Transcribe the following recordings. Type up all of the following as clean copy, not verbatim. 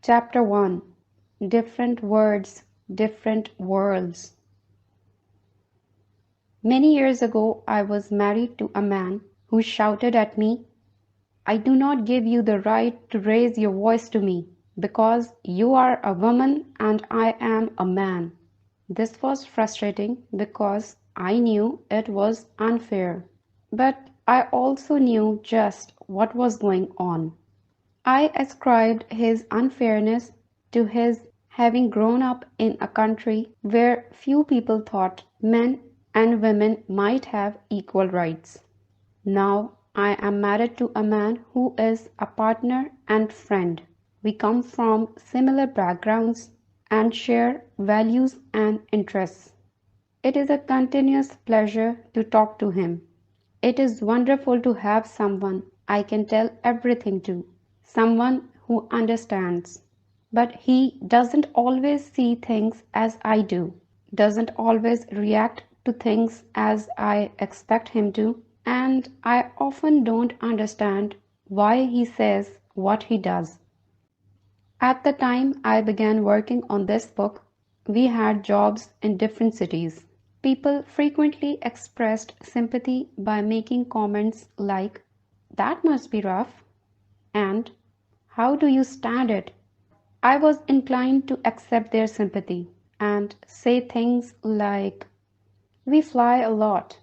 Chapter 1. Different Words, Different Worlds. Many years ago I was married to a man who shouted at me, "I do not give you the right to raise your voice to me, because you are a woman and I am a man." This was frustrating because I knew it was unfair, but I also knew just what was going on. I ascribed his unfairness to his having grown up in a country where few people thought men and women might have equal rights. Now I am married to a man who is a partner and friend. We come from similar backgrounds and share values and interests. It is a continuous pleasure to talk to him. It is wonderful to have someone I can tell everything to, someone who understands. But he doesn't always see things as I do, doesn't always react to things as I expect him to, and I often don't understand why he says what he does. At the time I began working on this book, we had jobs in different cities. People frequently expressed sympathy by making comments like, "That must be rough," and "How do you stand it?" I was inclined to accept their sympathy and say things like, "We fly a lot."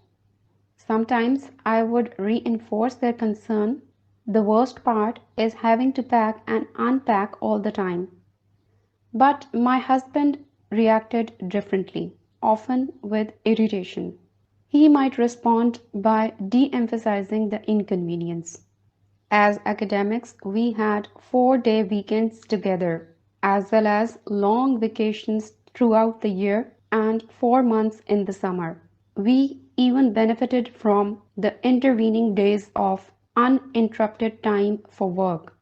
Sometimes I would reinforce their concern. "The worst part is having to pack and unpack all the time." But my husband reacted differently, often with irritation. He might respond by de-emphasizing the inconvenience. As academics, we had 4-day weekends together, as well as long vacations throughout the year and 4 months in the summer. We even benefited from the intervening days of uninterrupted time for work.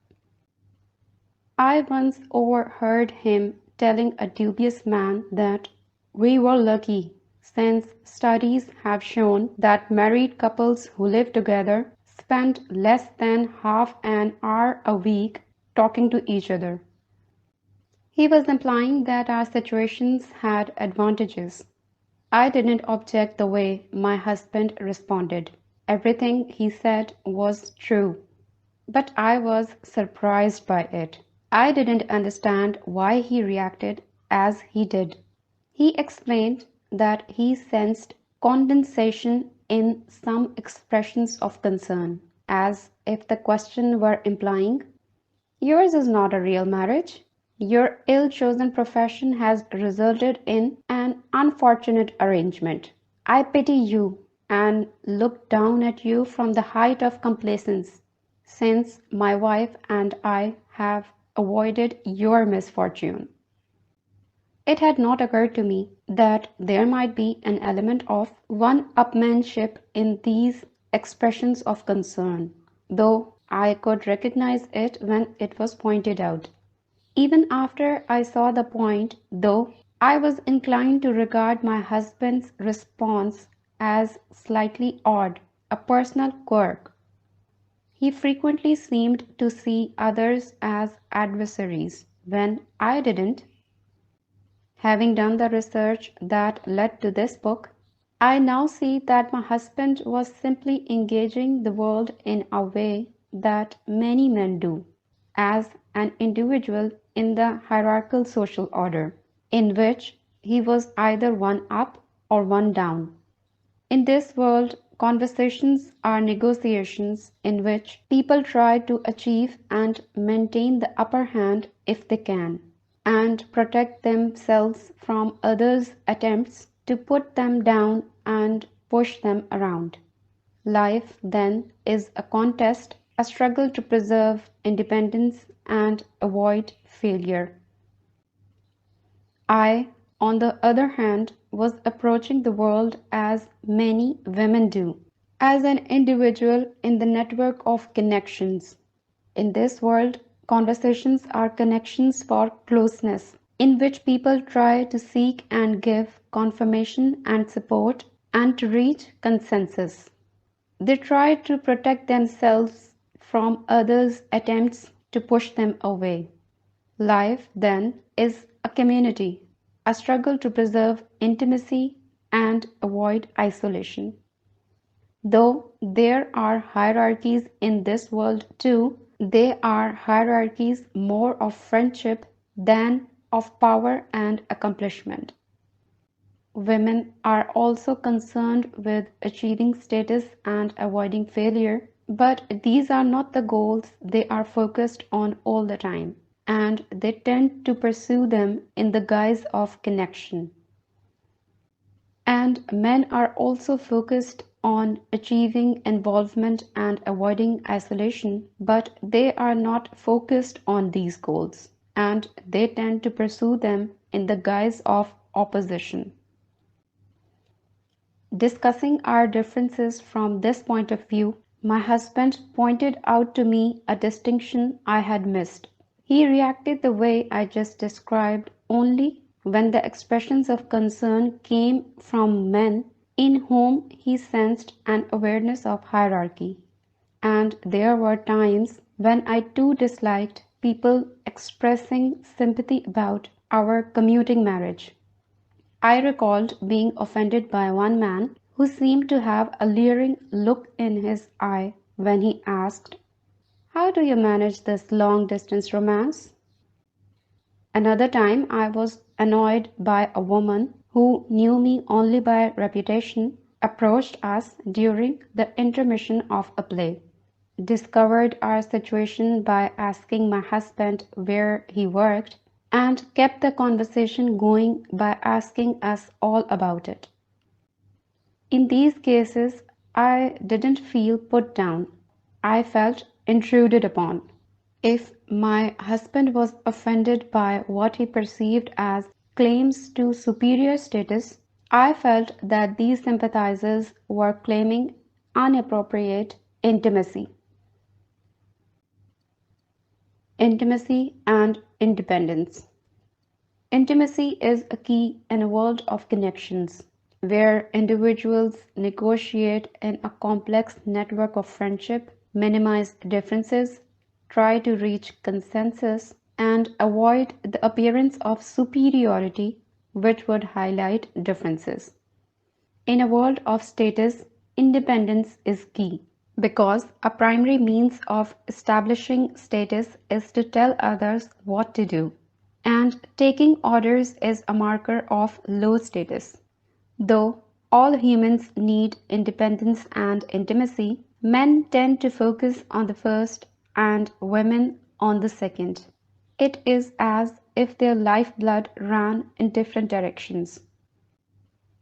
I once overheard him telling a dubious man that we were lucky, since studies have shown that married couples who live together spend less than half an hour a week talking to each other. He was implying that our situations had advantages. I didn't object the way my husband responded. Everything he said was true, but I was surprised by it. I didn't understand why he reacted as he did. He explained that he sensed condensation in some expressions of concern, as if the question were implying, "Yours is not a real marriage. Your ill-chosen profession has resulted in an unfortunate arrangement. I pity you and look down at you from the height of complacence, since my wife and I have avoided your misfortune." It had not occurred to me that there might be an element of one-upmanship in these expressions of concern, though I could recognize it when it was pointed out. Even after I saw the point, though, I was inclined to regard my husband's response as slightly odd, a personal quirk. He frequently seemed to see others as adversaries, when I didn't. Having done the research that led to this book, I now see that my husband was simply engaging the world in a way that many men do, as an individual in the hierarchical social order, in which he was either one up or one down. In this world, conversations are negotiations in which people try to achieve and maintain the upper hand if they can, and protect themselves from others' attempts to put them down and push them around. Life, then, is a contest, a struggle to preserve independence and avoid failure. I, on the other hand, was approaching the world as many women do, as an individual in the network of connections. In this world, conversations are connections for closeness, in which people try to seek and give confirmation and support and to reach consensus. They try to protect themselves from others' attempts to push them away. Life, then, is a community, a struggle to preserve intimacy and avoid isolation. Though there are hierarchies in this world too, they are hierarchies more of friendship than of power and accomplishment. Women are also concerned with achieving status and avoiding failure, but these are not the goals they are focused on all the time, and they tend to pursue them in the guise of connection. And men are also focused on achieving involvement and avoiding isolation, but they are not focused on these goals, and they tend to pursue them in the guise of opposition. Discussing our differences from this point of view, my husband pointed out to me a distinction I had missed. He reacted the way I just described only when the expressions of concern came from men in whom he sensed an awareness of hierarchy. And there were times when I too disliked people expressing sympathy about our commuting marriage. I recalled being offended by one man who seemed to have a leering look in his eye when he asked, "How do you manage this long distance romance?" Another time I was annoyed by a woman who knew me only by reputation, approached us during the intermission of a play, discovered our situation by asking my husband where he worked, and kept the conversation going by asking us all about it. In these cases, I didn't feel put down. I felt intruded upon. If my husband was offended by what he perceived as claims to superior status, I felt that these sympathizers were claiming inappropriate intimacy. Intimacy and independence. Intimacy is a key in a world of connections, where individuals negotiate in a complex network of friendship, minimize differences, try to reach consensus, and avoid the appearance of superiority which would highlight differences. In a world of status, independence is key because a primary means of establishing status is to tell others what to do, and taking orders is a marker of low status. Though all humans need independence and intimacy, men tend to focus on the first and women on the second. It is as if their lifeblood ran in different directions.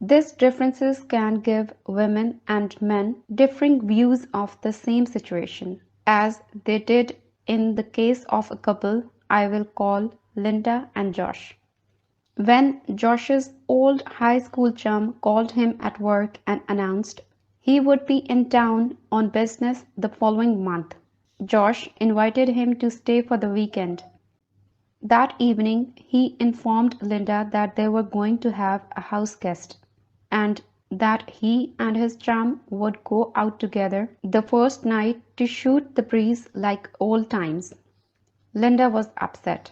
These differences can give women and men differing views of the same situation, as they did in the case of a couple I will call Linda and Josh. When Josh's old high school chum called him at work and announced he would be in town on business the following month, Josh invited him to stay for the weekend. That evening he informed Linda that they were going to have a house guest, and that he and his chum would go out together the first night to shoot the breeze like old times. Linda was upset.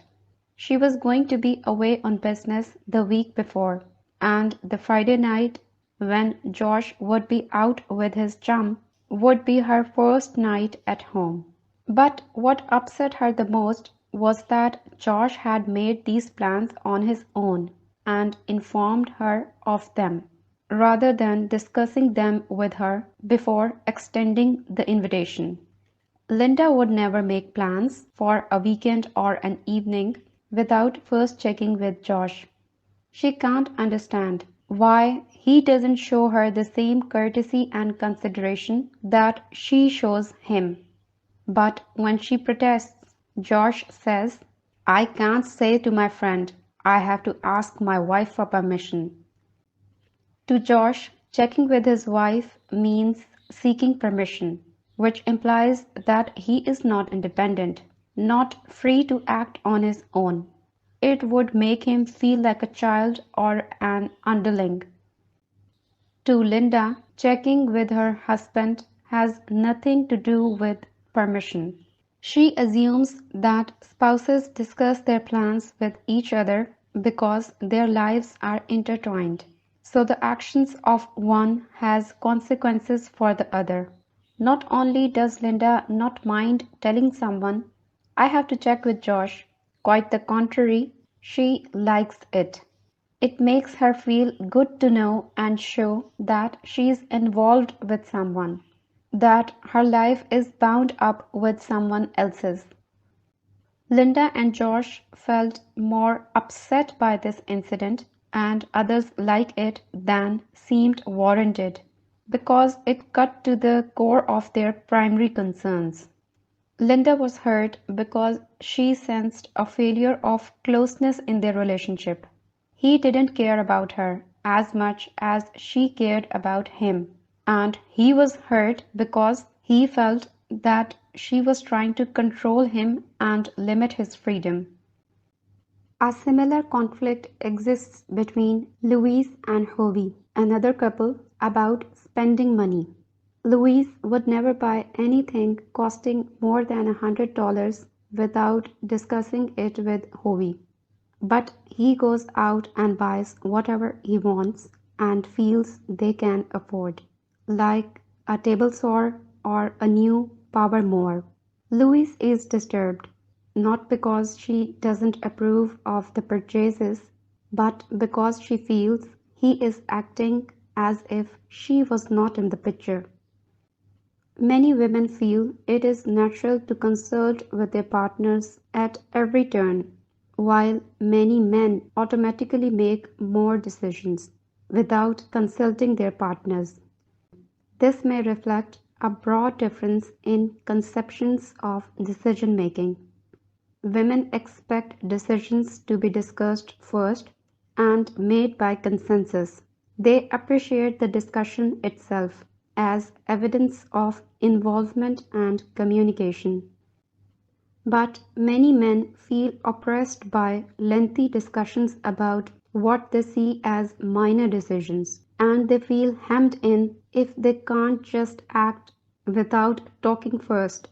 She was going to be away on business the week before, and the Friday night, when Josh would be out with his chum, would be her first night at home. But what upset her the most was that Josh had made these plans on his own and informed her of them, rather than discussing them with her before extending the invitation. Linda would never make plans for a weekend or an evening without first checking with Josh. She can't understand why he doesn't show her the same courtesy and consideration that she shows him. But when she protests, Josh says, "I can't say to my friend, I have to ask my wife for permission." To Josh, checking with his wife means seeking permission, which implies that he is not independent, not free to act on his own. It would make him feel like a child or an underling. To Linda, checking with her husband has nothing to do with permission. She assumes that spouses discuss their plans with each other because their lives are intertwined. So the actions of one has consequences for the other. Not only does Linda not mind telling someone, I have to check with Josh, quite the contrary, she likes it. It makes her feel good to know and show that she is involved with someone, that her life is bound up with someone else's. Linda and Josh felt more upset by this incident and others like it than seemed warranted, because it cut to the core of their primary concerns. Linda was hurt because she sensed a failure of closeness in their relationship. He didn't care about her as much as she cared about him, and he was hurt because he felt that she was trying to control him and limit his freedom. A similar conflict exists between Louise and Hovey, another couple, about spending money. Louise would never buy anything costing more than $100 without discussing it with Hovey. But he goes out and buys whatever he wants and feels they can afford, like a table saw or a new power mower. Louise is disturbed, not because she doesn't approve of the purchases, but because she feels he is acting as if she was not in the picture. Many women feel it is natural to consult with their partners at every turn, while many men automatically make more decisions without consulting their partners. This may reflect a broad difference in conceptions of decision making. Women expect decisions to be discussed first and made by consensus. They appreciate the discussion itself as evidence of involvement and communication. But many men feel oppressed by lengthy discussions about what they see as minor decisions, and they feel hemmed in if they can't just act without talking first.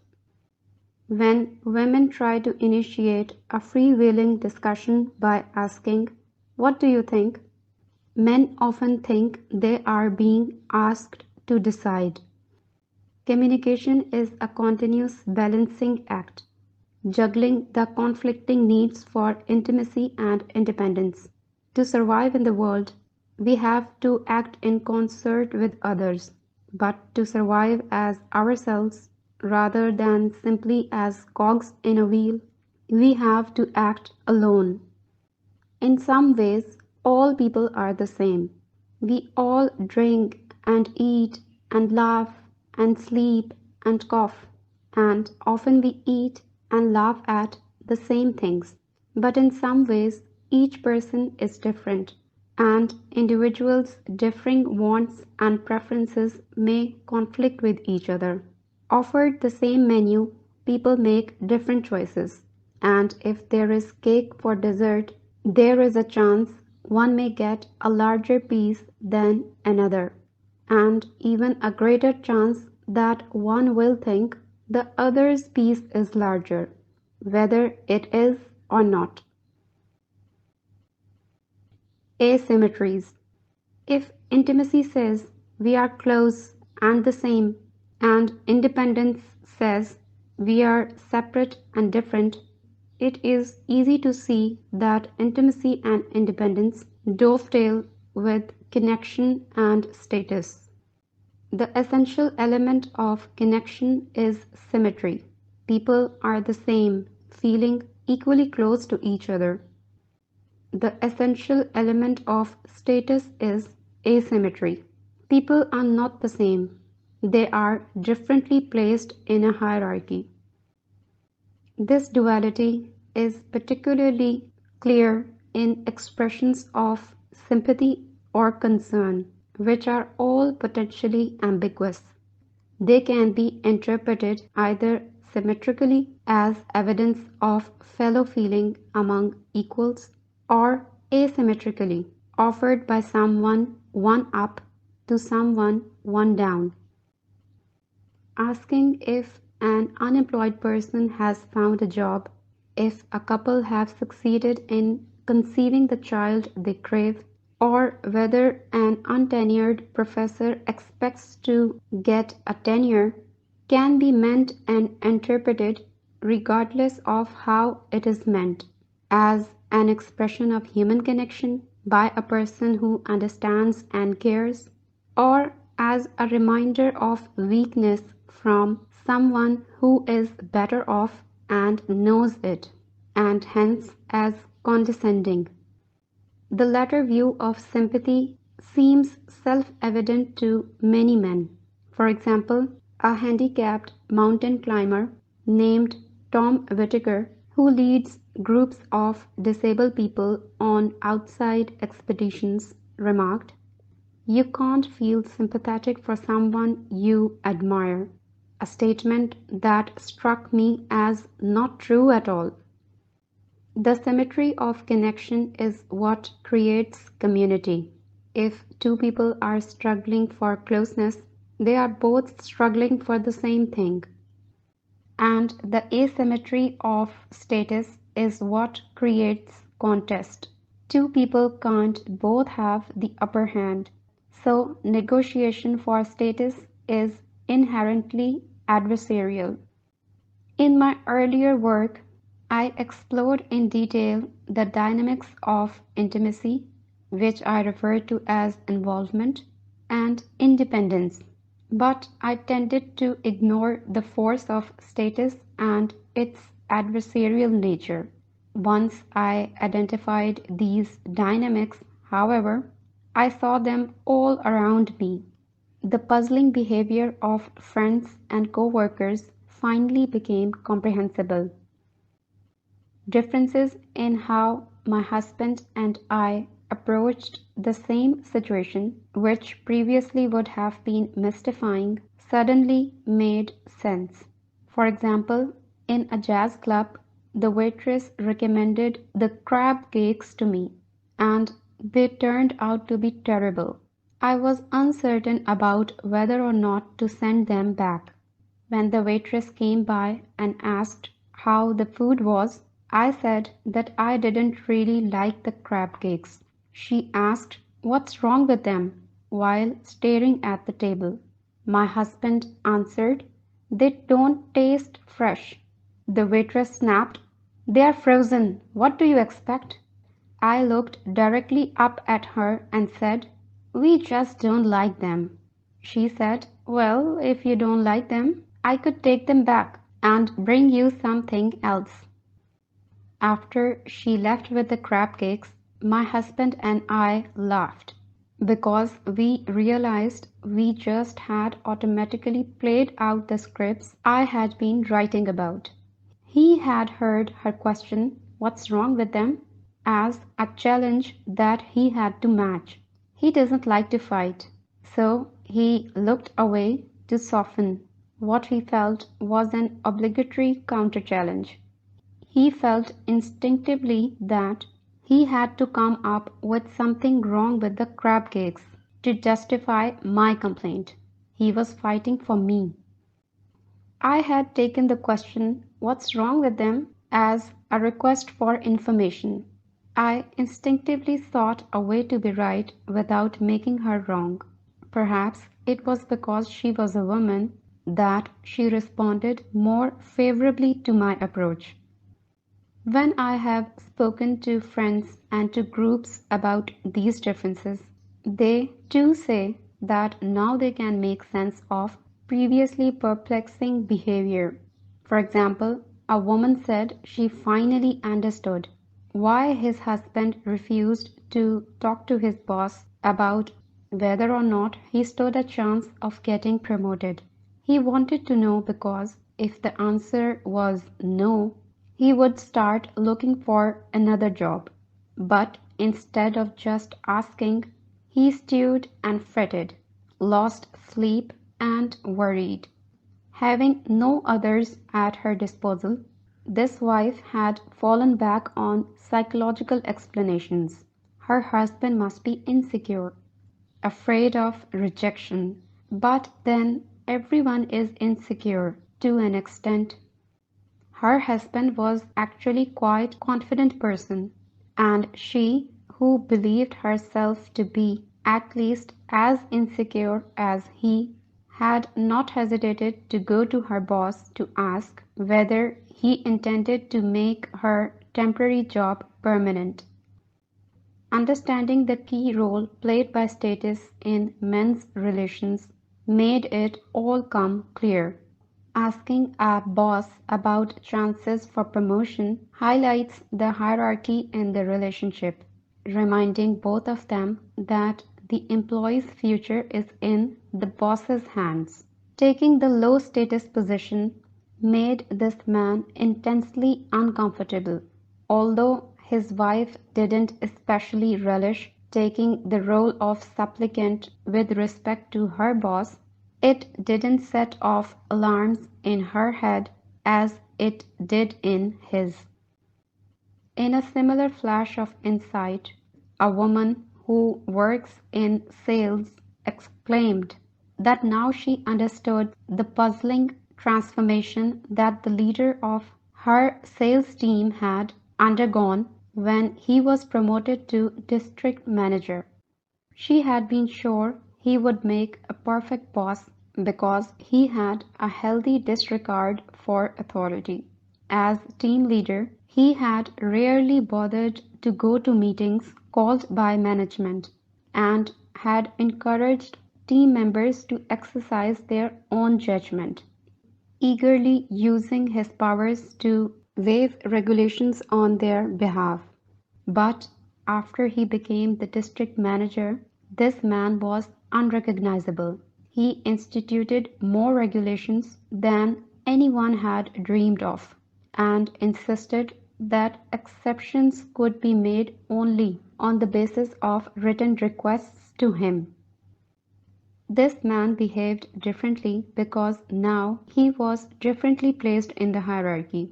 When women try to initiate a freewheeling discussion by asking, what do you think? Men often think they are being asked to decide. Communication is a continuous balancing act, juggling the conflicting needs for intimacy and independence. To survive in the world, we have to act in concert with others, but to survive as ourselves rather than simply as cogs in a wheel, we have to act alone. In some ways, all people are the same. We all drink and eat and laugh and sleep and cough, and often we eat and laugh at the same things. But in some ways, each person is different, and individuals' differing wants and preferences may conflict with each other. Offered the same menu, people make different choices, and if there is cake for dessert, there is a chance one may get a larger piece than another, and even a greater chance that one will think the other's piece is larger, whether it is or not. Asymmetries. If intimacy says we are close and the same, and independence says we are separate and different, it is easy to see that intimacy and independence dovetail with connection and status. The essential element of connection is symmetry. People are the same, feeling equally close to each other. The essential element of status is asymmetry. People are not the same, they are differently placed in a hierarchy. This duality is particularly clear in expressions of sympathy or concern, which are all potentially ambiguous. They can be interpreted either symmetrically as evidence of fellow feeling among equals, or asymmetrically offered by someone one up to someone one down. Asking if an unemployed person has found a job, if a couple have succeeded in conceiving the child they crave, or whether an untenured professor expects to get a tenure, can be meant and interpreted regardless of how it is meant, as an expression of human connection by a person who understands and cares, or as a reminder of weakness from someone who is better off and knows it, and hence as condescending. The latter view of sympathy seems self-evident to many men. For example, a handicapped mountain climber named Tom Whitaker, who leads groups of disabled people on outside expeditions, remarked, "You can't feel sympathetic for someone you admire," a statement that struck me as not true at all. The symmetry of connection is what creates community. If two people are struggling for closeness, they are both struggling for the same thing. And the asymmetry of status is what creates contest. Two people can't both have the upper hand, so negotiation for status is inherently adversarial. In my earlier work, I explored in detail the dynamics of intimacy, which I refer to as involvement, and independence, but I tended to ignore the force of status and its adversarial nature. Once I identified these dynamics, however, I saw them all around me. The puzzling behavior of friends and coworkers finally became comprehensible. Differences in how my husband and I approached the same situation, which previously would have been mystifying, suddenly made sense. For example, in a jazz club, the waitress recommended the crab cakes to me, and they turned out to be terrible. I was uncertain about whether or not to send them back. When the waitress came by and asked how the food was, I said that I didn't really like the crab cakes. She asked what's wrong with them while staring at the table. My husband answered, "They don't taste fresh." The waitress snapped, "They are frozen. What do you expect?" I looked directly up at her and said, "We just don't like them." She said, "Well, if you don't like them, I could take them back and bring you something else." After she left with the crab cakes, my husband and I laughed because we realized we just had automatically played out the scripts I had been writing about. He had heard her question, "What's wrong with them?" as a challenge that he had to match. He doesn't like to fight, so he looked away to soften what he felt was an obligatory counter-challenge. He felt instinctively that he had to come up with something wrong with the crab cakes to justify my complaint. He was fighting for me. I had taken the question, "What's wrong with them?" as a request for information. I instinctively sought a way to be right without making her wrong. Perhaps it was because she was a woman that she responded more favorably to my approach. When I have spoken to friends and to groups about these differences, they too say that now they can make sense of previously perplexing behavior. For example, a woman said she finally understood why his husband refused to talk to his boss about whether or not he stood a chance of getting promoted. He wanted to know because if the answer was no, he would start looking for another job. But instead of just asking, he stewed and fretted, lost sleep and worried. Having no others at her disposal, this wife had fallen back on psychological explanations. Her husband must be insecure, afraid of rejection. But then everyone is insecure. to an extent. Her husband was actually quite confident person, and she, who believed herself to be at least as insecure as he, had not hesitated to go to her boss to ask whether he intended to make her temporary job permanent. Understanding the key role played by status in men's relations made it all come clear. Asking a boss about chances for promotion highlights the hierarchy in the relationship, reminding both of them that the employee's future is in the boss's hands. Taking the low status position made this man intensely uncomfortable. Although his wife didn't especially relish taking the role of supplicant with respect to her boss, it didn't set off alarms in her head as it did in his. In a similar flash of insight, a woman who works in sales exclaimed that now she understood the puzzling transformation that the leader of her sales team had undergone when he was promoted to district manager. She had been sure he would make a perfect boss because he had a healthy disregard for authority. As team leader, he had rarely bothered to go to meetings called by management and had encouraged team members to exercise their own judgment, eagerly using his powers to waive regulations on their behalf. But after he became the district manager, this man was unrecognizable. He instituted more regulations than anyone had dreamed of, and insisted that exceptions could be made only on the basis of written requests to him. This man behaved differently because now he was differently placed in the hierarchy.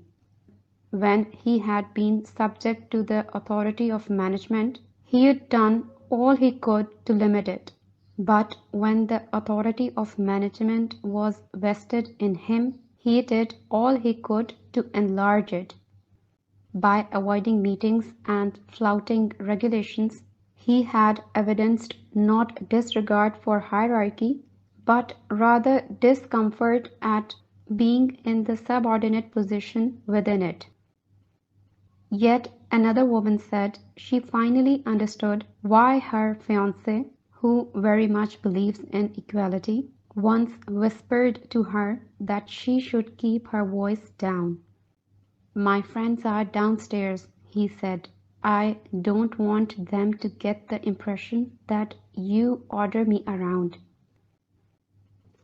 When he had been subject to the authority of management, he had done all he could to limit it. But when the authority of management was vested in him, he did all he could to enlarge it. By avoiding meetings and flouting regulations, he had evidenced not disregard for hierarchy, but rather discomfort at being in the subordinate position within it. Yet another woman said she finally understood why her fiancé, who very much believes in equality, once whispered to her that she should keep her voice down. "My friends are downstairs," he said. "I don't want them to get the impression that you order me around."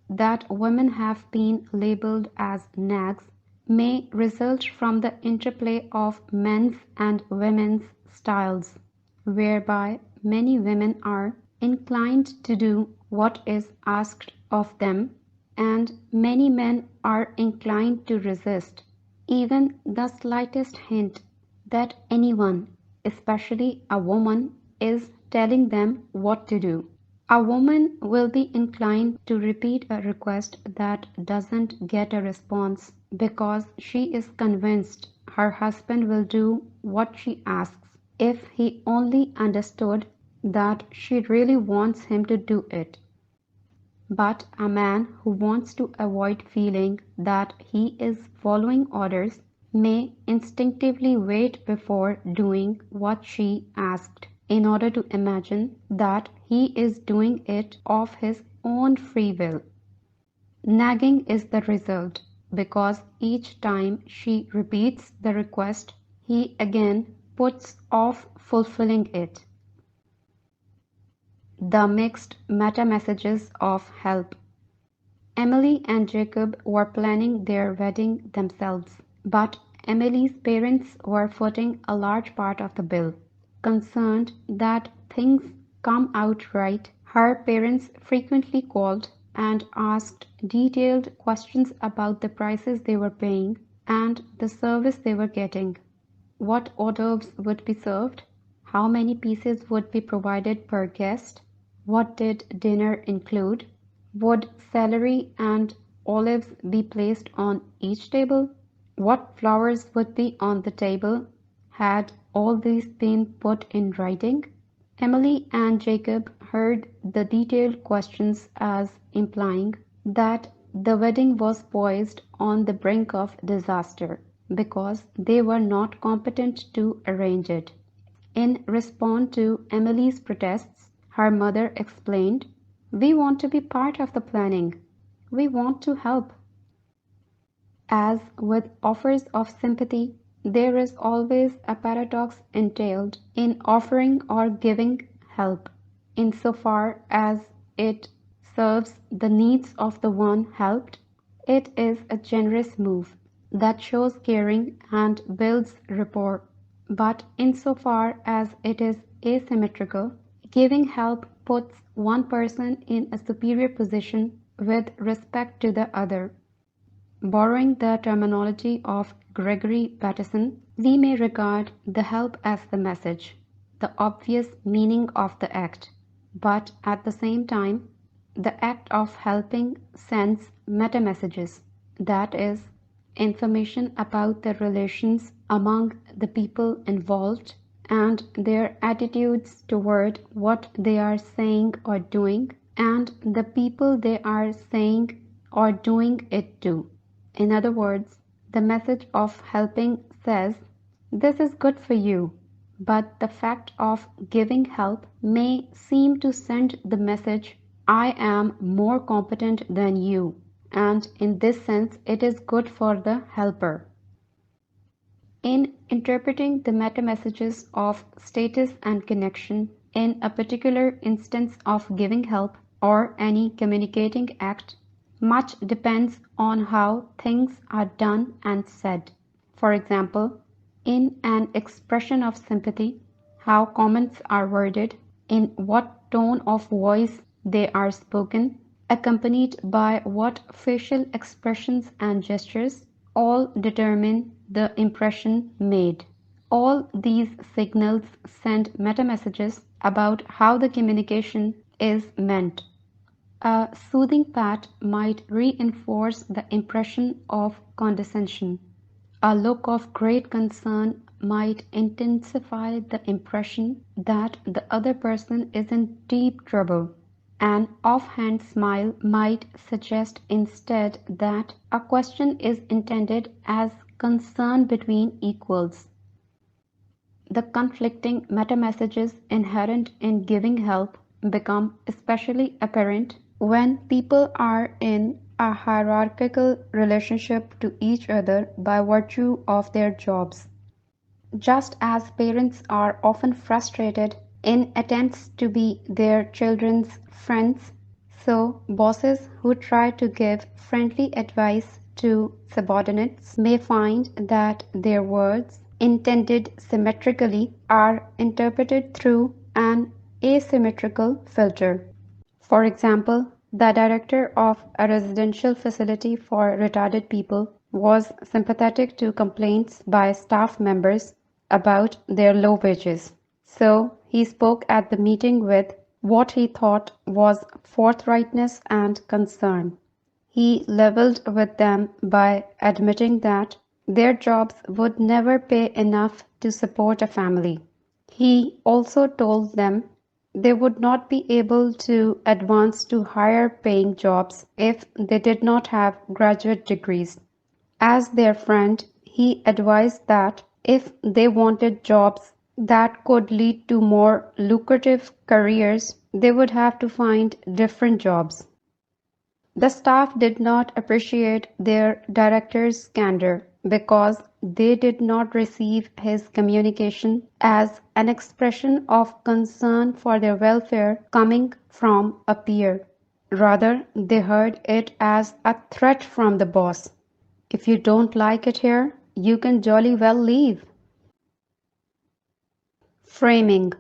That women have been labeled as nags may result from the interplay of men's and women's styles, whereby many women are inclined to do what is asked of them, and many men are inclined to resist even the slightest hint that anyone, especially a woman, is telling them what to do. A woman will be inclined to repeat a request that doesn't get a response because she is convinced her husband will do what she asks if he only understood that she really wants him to do it. But a man who wants to avoid feeling that he is following orders may instinctively wait before doing what she asked, in order to imagine that he is doing it of his own free will. Nagging is the result, because each time she repeats the request, he again puts off fulfilling it. The mixed meta-messages of help. Emily and Jacob were planning their wedding themselves, but Emily's parents were footing a large part of the bill. Concerned that things come out right, her parents frequently called and asked detailed questions about the prices they were paying and the service they were getting. What hors d'oeuvres would be served? How many pieces would be provided per guest? What did dinner include? Would celery and olives be placed on each table? What flowers would be on the table had all these been put in writing? Emily and Jacob heard the detailed questions as implying that the wedding was poised on the brink of disaster because they were not competent to arrange it. In response to Emily's protests, her mother explained, "We want to be part of the planning. We want to help." As with offers of sympathy, there is always a paradox entailed in offering or giving help, insofar as it serves the needs of the one helped. It is a generous move that shows caring and builds rapport, but insofar as it is asymmetrical, giving help puts one person in a superior position with respect to the other. Borrowing the terminology of Gregory Bateson, we may regard the help as the message, the obvious meaning of the act, but at the same time, the act of helping sends meta-messages, that is, information about the relations among the people involved and their attitudes toward what they are saying or doing, and the people they are saying or doing it to. In other words, the message of helping says, "This is good for you," but the fact of giving help may seem to send the message, "I am more competent than you," and in this sense it is good for the helper. In interpreting the meta-messages of status and connection in a particular instance of giving help or any communicating act, much depends on how things are done and said. For example, in an expression of sympathy, how comments are worded, in what tone of voice they are spoken, accompanied by what facial expressions and gestures, all determine the impression made. All these signals send meta-messages about how the communication is meant. A soothing pat might reinforce the impression of condescension. A look of great concern might intensify the impression that the other person is in deep trouble. An offhand smile might suggest instead that a question is intended as concern between equals. The conflicting meta-messages inherent in giving help become especially apparent when people are in a hierarchical relationship to each other by virtue of their jobs. Just as parents are often frustrated in attempts to be their children's friends, so bosses who try to give friendly advice to subordinates may find that their words, intended symmetrically, are interpreted through an asymmetrical filter. For example, the director of a residential facility for retarded people was sympathetic to complaints by staff members about their low wages. So he spoke at the meeting with what he thought was forthrightness and concern. He leveled with them by admitting that their jobs would never pay enough to support a family. He also told them they would not be able to advance to higher paying jobs if they did not have graduate degrees. As their friend, he advised that if they wanted jobs that could lead to more lucrative careers, they would have to find different jobs. The staff did not appreciate their director's candor because they did not receive his communication as an expression of concern for their welfare coming from a peer. Rather, they heard it as a threat from the boss. "If you don't like it here, you can jolly well leave." Framing.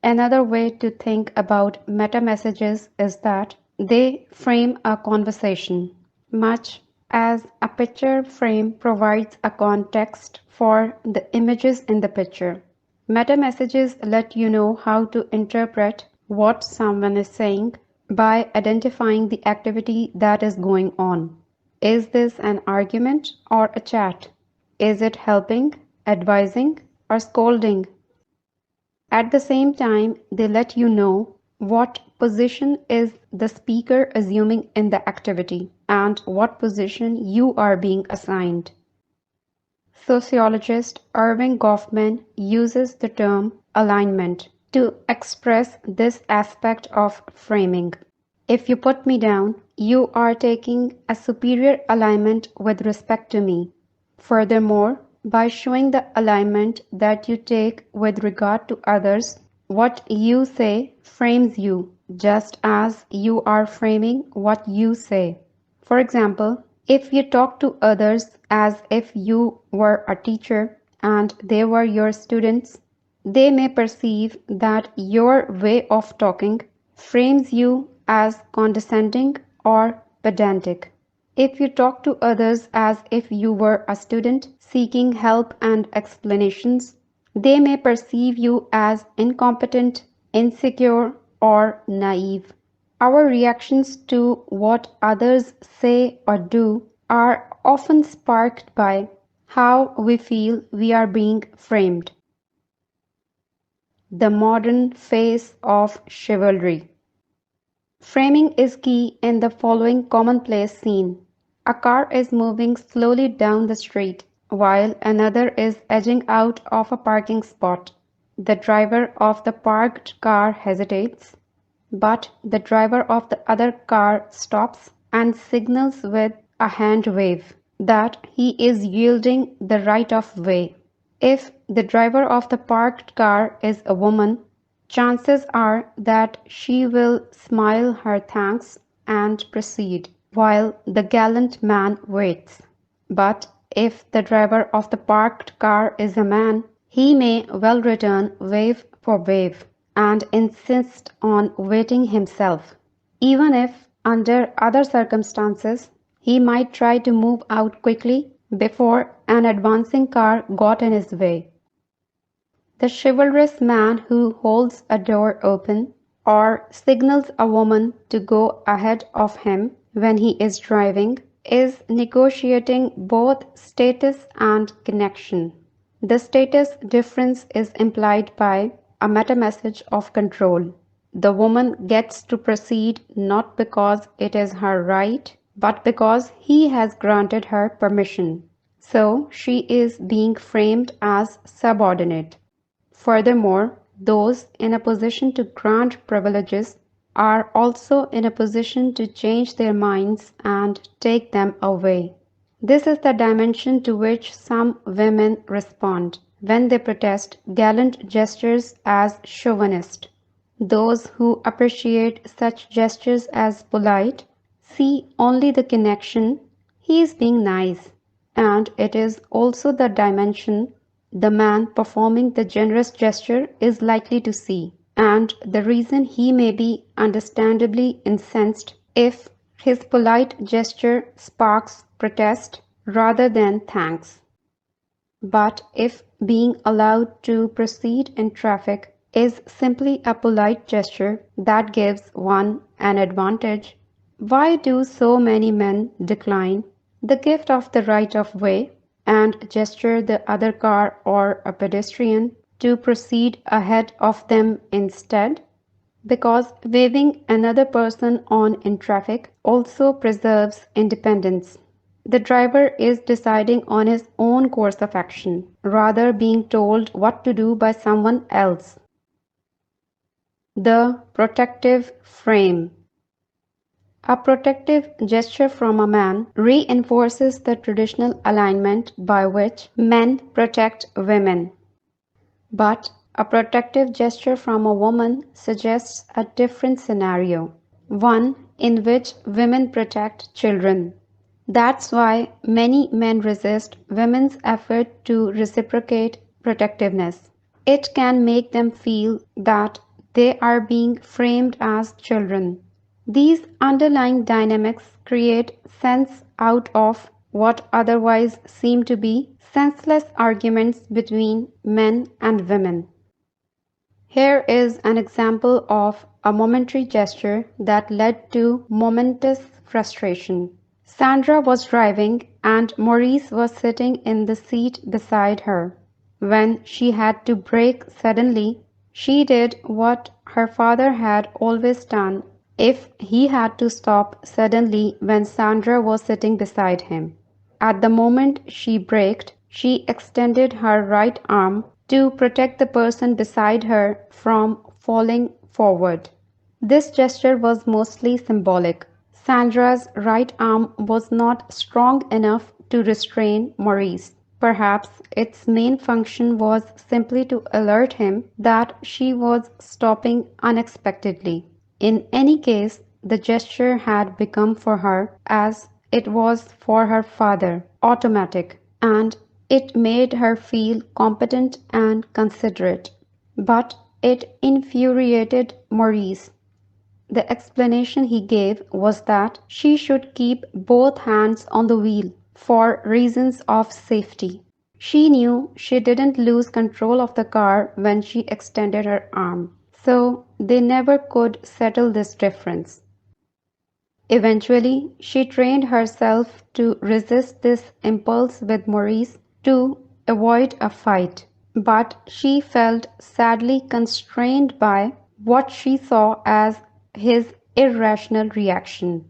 Another way to think about meta-messages is that they frame a conversation, much as a picture frame provides a context for the images in the picture. Meta-messages let you know how to interpret what someone is saying by identifying the activity that is going on. Is this an argument or a chat? Is it helping, advising, or scolding? At the same time, they let you know what position is the speaker assuming in the activity and what position you are being assigned. Sociologist Irving Goffman uses the term alignment to express this aspect of framing. If you put me down, you are taking a superior alignment with respect to me. Furthermore, by showing the alignment that you take with regard to others, what you say frames you, just as you are framing what you say. For example, if you talk to others as if you were a teacher and they were your students, they may perceive that your way of talking frames you as condescending or pedantic. If you talk to others as if you were a student seeking help and explanations, they may perceive you as incompetent, insecure, or naive. Our reactions to what others say or do are often sparked by how we feel we are being framed. The modern face of chivalry. Framing is key in the following commonplace scene. A car is moving slowly down the street while another is edging out of a parking spot. The driver of the parked car hesitates, but the driver of the other car stops and signals with a hand wave that he is yielding the right of way. If the driver of the parked car is a woman, chances are that she will smile her thanks and proceed, while the gallant man waits. But if the driver of the parked car is a man, he may well return wave for wave and insist on waiting himself, even if, under other circumstances, he might try to move out quickly before an advancing car got in his way. The chivalrous man who holds a door open or signals a woman to go ahead of him when he is driving is negotiating both status and connection. The status difference is implied by a meta-message of control. The woman gets to proceed not because it is her right, but because he has granted her permission. So she is being framed as subordinate. Furthermore, those in a position to grant privileges are also in a position to change their minds and take them away. This is the dimension to which some women respond when they protest gallant gestures as chauvinist. Those who appreciate such gestures as polite see only the connection, he is being nice, and it is also the dimension the man performing the generous gesture is likely to see, and the reason he may be understandably incensed if his polite gesture sparks protest rather than thanks. But if being allowed to proceed in traffic is simply a polite gesture that gives one an advantage, why do so many men decline the gift of the right of way and gesture the other car or a pedestrian to proceed ahead of them instead? Because waving another person on in traffic also preserves independence. The driver is deciding on his own course of action, rather being told what to do by someone else. The protective frame. A protective gesture from a man reinforces the traditional alignment by which men protect women. But a protective gesture from a woman suggests a different scenario, one in which women protect children. That's why many men resist women's effort to reciprocate protectiveness. It can make them feel that they are being framed as children. These underlying dynamics create sense out of what otherwise seem to be senseless arguments between men and women. Here is an example of a momentary gesture that led to momentous frustration. Sandra was driving and Maurice was sitting in the seat beside her. When she had to brake suddenly, she did what her father had always done if he had to stop suddenly when Sandra was sitting beside him. At the moment she braked, she extended her right arm to protect the person beside her from falling forward. This gesture was mostly symbolic. Sandra's right arm was not strong enough to restrain Maurice. Perhaps its main function was simply to alert him that she was stopping unexpectedly. In any case, the gesture had become for her, as it was for her father, automatic, and it made her feel competent and considerate. But it infuriated Maurice. The explanation he gave was that she should keep both hands on the wheel for reasons of safety. She knew she didn't lose control of the car when she extended her arm, so they never could settle this difference. Eventually, she trained herself to resist this impulse with Maurice to avoid a fight, but she felt sadly constrained by what she saw as his irrational reaction.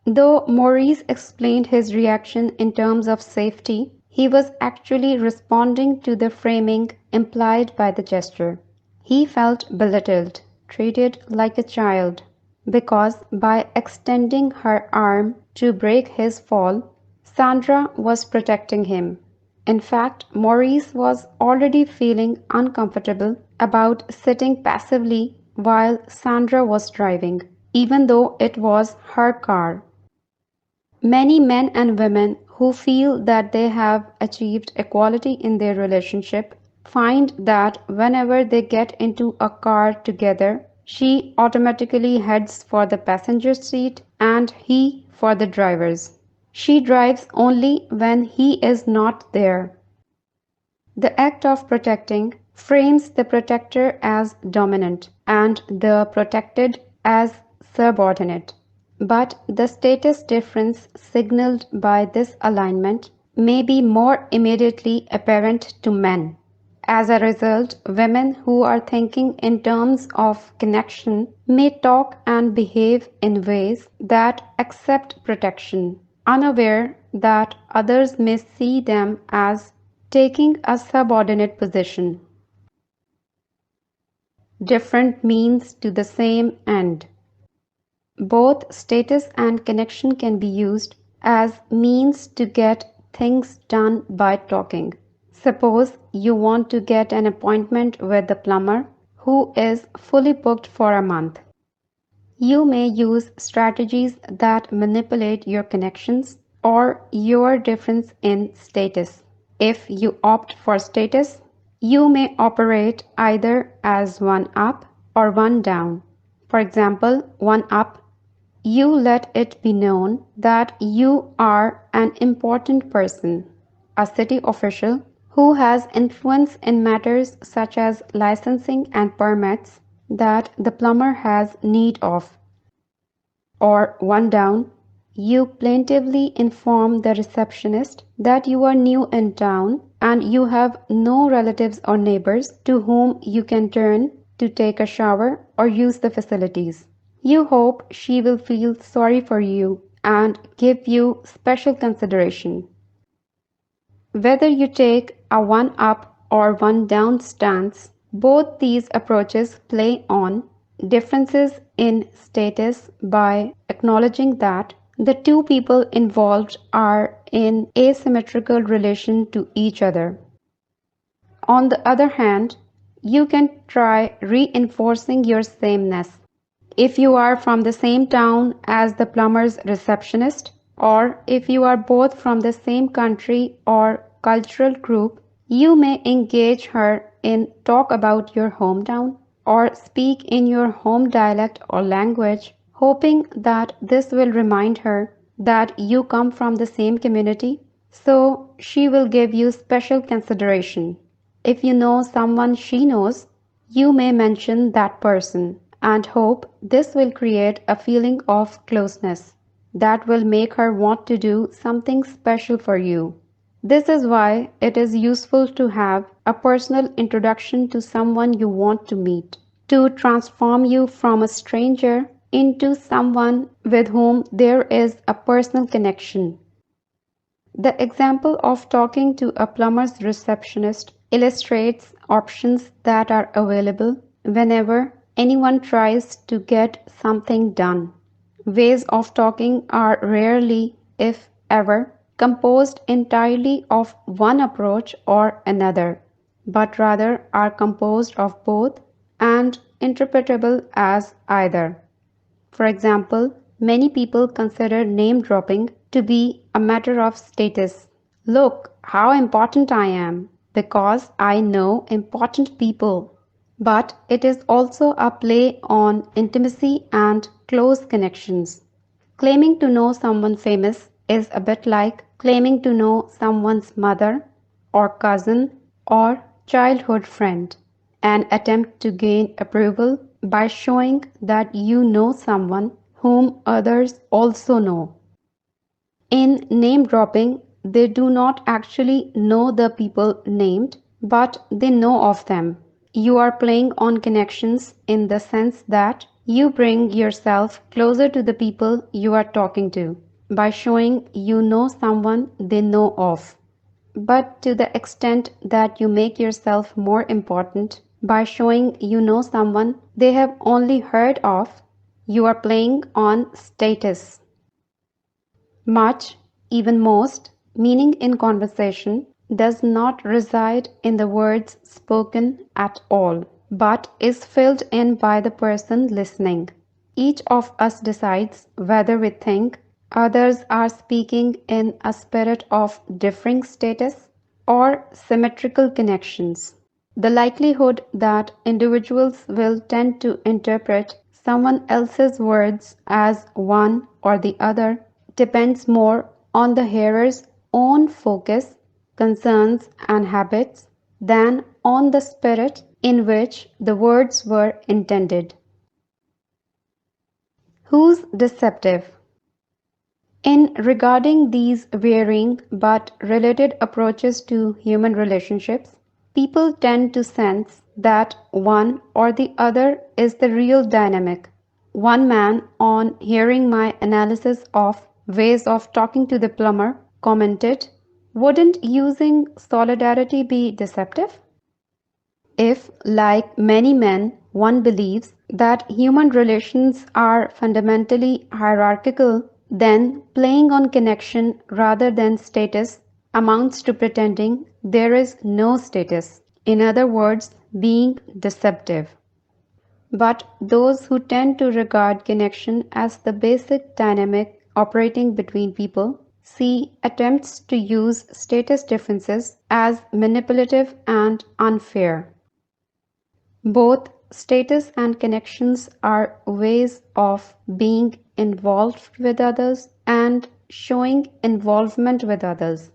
Though Maurice explained his reaction in terms of safety, he was actually responding to the framing implied by the gesture. He felt belittled, treated like a child, because by extending her arm to break his fall, Sandra was protecting him. In fact, Maurice was already feeling uncomfortable about sitting passively while Sandra was driving, even though it was her car. Many men and women who feel that they have achieved equality in their relationship find that whenever they get into a car together, she automatically heads for the passenger seat and he for the driver's. She drives only when he is not there. The act of protecting frames the protector as dominant and the protected as subordinate. But the status difference signaled by this alignment may be more immediately apparent to men. As a result, women who are thinking in terms of connection may talk and behave in ways that accept protection, unaware that others may see them as taking a subordinate position. Different means to the same end. Both status and connection can be used as means to get things done by talking. Suppose you want to get an appointment with the plumber who is fully booked for a month. You may use strategies that manipulate your connections or your difference in status. If you opt for status, you may operate either as one up or one down. For example, one up, you let it be known that you are an important person, a city official who has influence in matters such as licensing and permits that the plumber has need of. Or one down, you plaintively inform the receptionist that you are new in town and you have no relatives or neighbors to whom you can turn to take a shower or use the facilities. You hope she will feel sorry for you and give you special consideration. Whether you take a one up or one down stance, both these approaches play on differences in status by acknowledging that the two people involved are in asymmetrical relation to each other. On the other hand, you can try reinforcing your sameness. If you are from the same town as the plumber's receptionist, or if you are both from the same country or cultural group, you may engage her in talk about your hometown or speak in your home dialect or language, hoping that this will remind her that you come from the same community, so she will give you special consideration. If you know someone she knows, You may mention that person and hope this will create a feeling of closeness that will make her want to do something special for you. This is why it is useful to have a personal introduction to someone you want to meet, to transform you from a stranger into someone with whom there is a personal connection. The example of talking to a plumber's receptionist illustrates options that are available whenever anyone tries to get something done. Ways of talking are rarely, if ever, composed entirely of one approach or another, but rather are composed of both and interpretable as either. For example, many people consider name dropping to be a matter of status. Look how important I am because I know important people. But it is also a play on intimacy and close connections. Claiming to know someone famous is a bit like claiming to know someone's mother or cousin or childhood friend, an attempt to gain approval by showing that you know someone whom others also know. In name dropping, they do not actually know the people named, but they know of them. You are playing on connections in the sense that you bring yourself closer to the people you are talking to by showing you know someone they know of. But to the extent that you make yourself more important by showing you know someone they have only heard of, you are playing on status. Much, even most, meaning in conversation does not reside in the words spoken at all, but is filled in by the person listening. Each of us decides whether we think others are speaking in a spirit of differing status or symmetrical connections. The likelihood that individuals will tend to interpret someone else's words as one or the other depends more on the hearer's own focus, concerns, and habits than on the spirit in which the words were intended. Who's deceptive? In regarding these varying but related approaches to human relationships, people tend to sense that one or the other is the real dynamic. One man, on hearing my analysis of ways of talking to the plumber, commented, "Wouldn't using solidarity be deceptive?" If, like many men, one believes that human relations are fundamentally hierarchical, then playing on connection rather than status amounts to pretending there is no status. In other words, being deceptive. But those who tend to regard connection as the basic dynamic operating between people see attempts to use status differences as manipulative and unfair. Both status and connections are ways of being involved with others and showing involvement with others,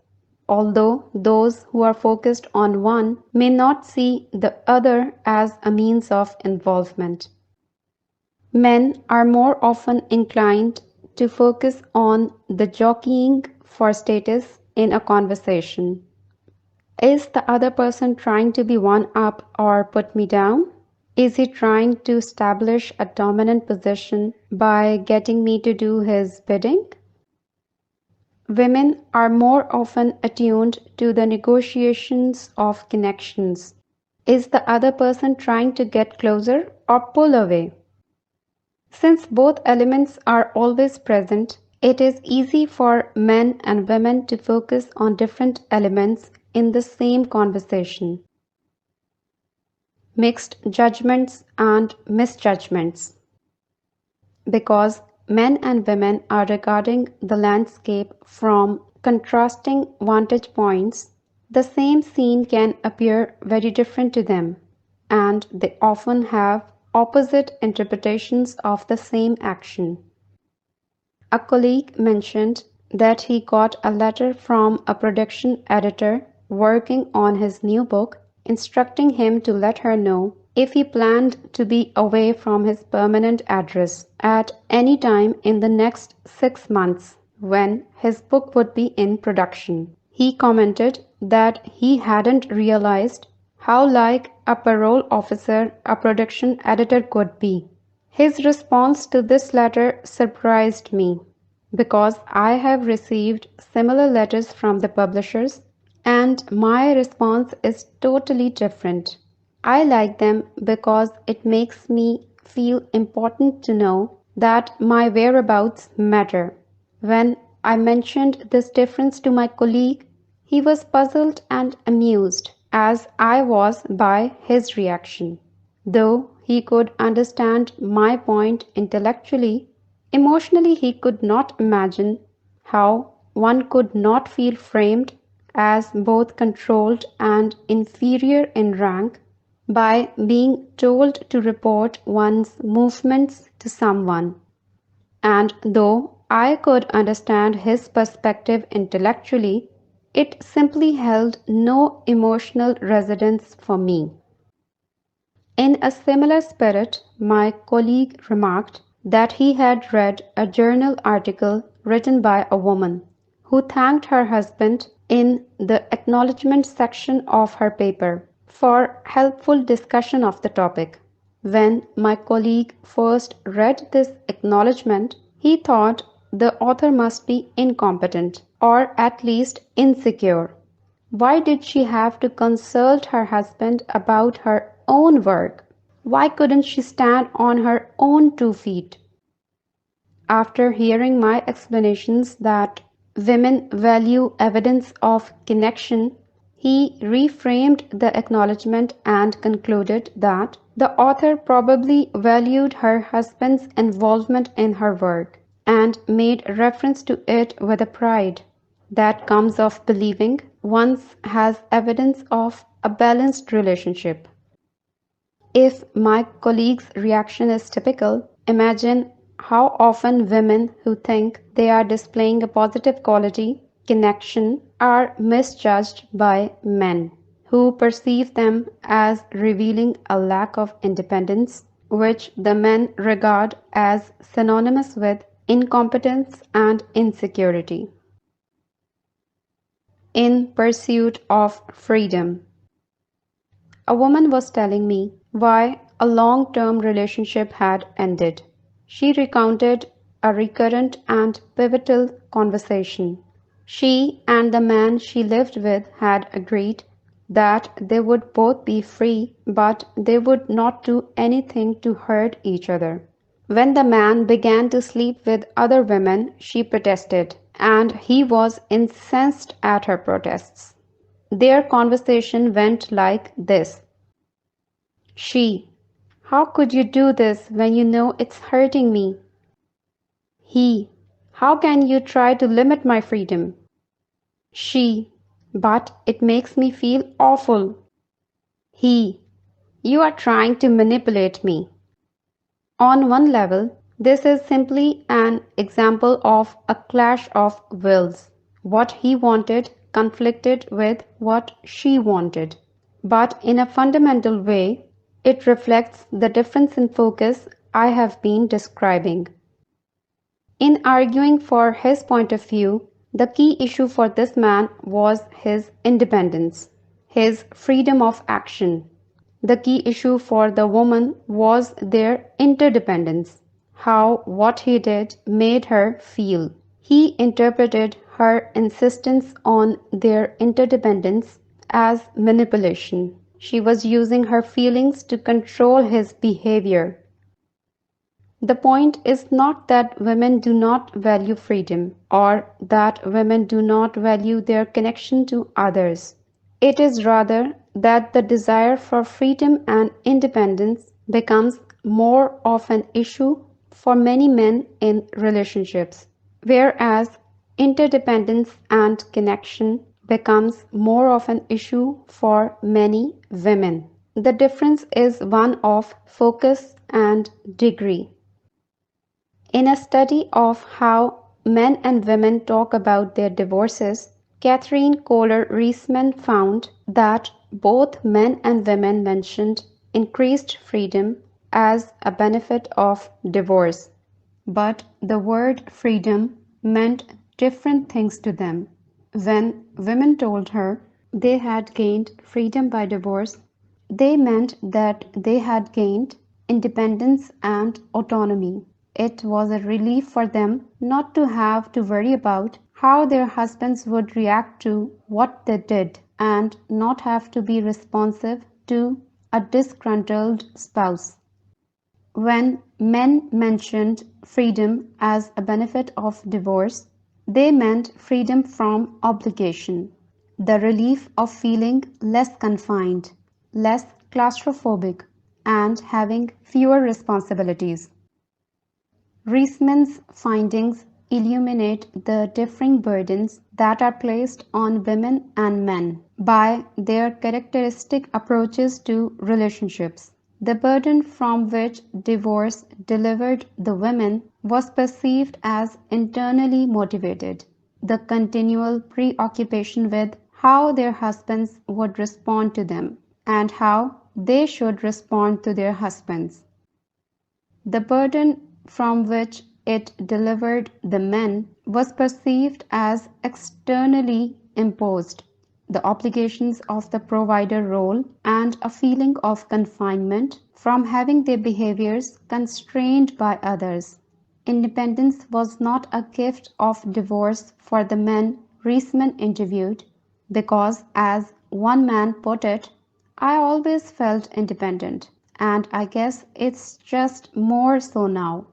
although those who are focused on one may not see the other as a means of involvement. Men are more often inclined to focus on the jockeying for status in a conversation. Is the other person trying to be one up or put me down? Is he trying to establish a dominant position by getting me to do his bidding? Women are more often attuned to the negotiations of connections. Is the other person trying to get closer or pull away? Since both elements are always present, it is easy for men and women to focus on different elements in the same conversation. Mixed judgments and misjudgments. Because men and women are regarding the landscape from contrasting vantage points, the same scene can appear very different to them, and they often have opposite interpretations of the same action. A colleague mentioned that he got a letter from a production editor working on his new book instructing him to let her know if he planned to be away from his permanent address at any time in the next 6 months when his book would be in production. He commented that he hadn't realized how like a parole officer a production editor could be. His response to this letter surprised me because I have received similar letters from the publishers, and my response is totally different. I like them because it makes me feel important to know that my whereabouts matter. When I mentioned this difference to my colleague, he was puzzled and amused, as I was by his reaction. Though he could understand my point intellectually, emotionally he could not imagine how one could not feel framed as both controlled and inferior in rank by being told to report one's movements to someone. And though I could understand his perspective intellectually, it simply held no emotional resonance for me. In a similar spirit, my colleague remarked that he had read a journal article written by a woman who thanked her husband in the acknowledgement section of her paper for helpful discussion of the topic. When my colleague first read this acknowledgement, he thought the author must be incompetent or at least insecure. Why did she have to consult her husband about her own work? Why couldn't she stand on her own 2 feet? After hearing my explanations that women value evidence of connection, he reframed the acknowledgement and concluded that the author probably valued her husband's involvement in her work and made reference to it with a pride that comes of believing one has evidence of a balanced relationship. If my colleague's reaction is typical, imagine how often women who think they are displaying a positive quality, connection, are misjudged by men who perceive them as revealing a lack of independence, which the men regard as synonymous with incompetence and insecurity. In pursuit of freedom. A woman was telling me why a long-term relationship had ended. She recounted a recurrent and pivotal conversation. She and the man she lived with had agreed that they would both be free, but they would not do anything to hurt each other. When the man began to sleep with other women, she protested, and he was incensed at her protests. Their conversation went like this. She: How could you do this when you know it's hurting me? He: How can you try to limit my freedom? She: But it makes me feel awful. He: You are trying to manipulate me. On one level, this is simply an example of a clash of wills. What he wanted conflicted with what she wanted. But in a fundamental way, it reflects the difference in focus I have been describing. In arguing for his point of view, the key issue for this man was his independence, his freedom of action. The key issue for the woman was their interdependence, how what he did made her feel. He interpreted her insistence on their interdependence as manipulation. She was using her feelings to control his behavior. The point is not that women do not value freedom or that women do not value their connection to others. It is rather that the desire for freedom and independence becomes more of an issue for many men in relationships, whereas interdependence and connection becomes more of an issue for many women. The difference is one of focus and degree. In a study of how men and women talk about their divorces, Catherine Kohler-Reisman found that both men and women mentioned increased freedom as a benefit of divorce. But the word freedom meant different things to them. When women told her they had gained freedom by divorce, they meant that they had gained independence and autonomy. It was a relief for them not to have to worry about how their husbands would react to what they did and not have to be responsive to a disgruntled spouse. When men mentioned freedom as a benefit of divorce, they meant freedom from obligation, the relief of feeling less confined, less claustrophobic, and having fewer responsibilities. Reisman's findings illuminate the differing burdens that are placed on women and men by their characteristic approaches to relationships. The burden from which divorce delivered the women was perceived as internally motivated, the continual preoccupation with how their husbands would respond to them and how they should respond to their husbands. The burden from which it delivered the men was perceived as externally imposed, the obligations of the provider role and a feeling of confinement from having their behaviors constrained by others. Independence was not a gift of divorce for the men Reisman interviewed because, as one man put it, I always felt independent, and I guess it's just more so now.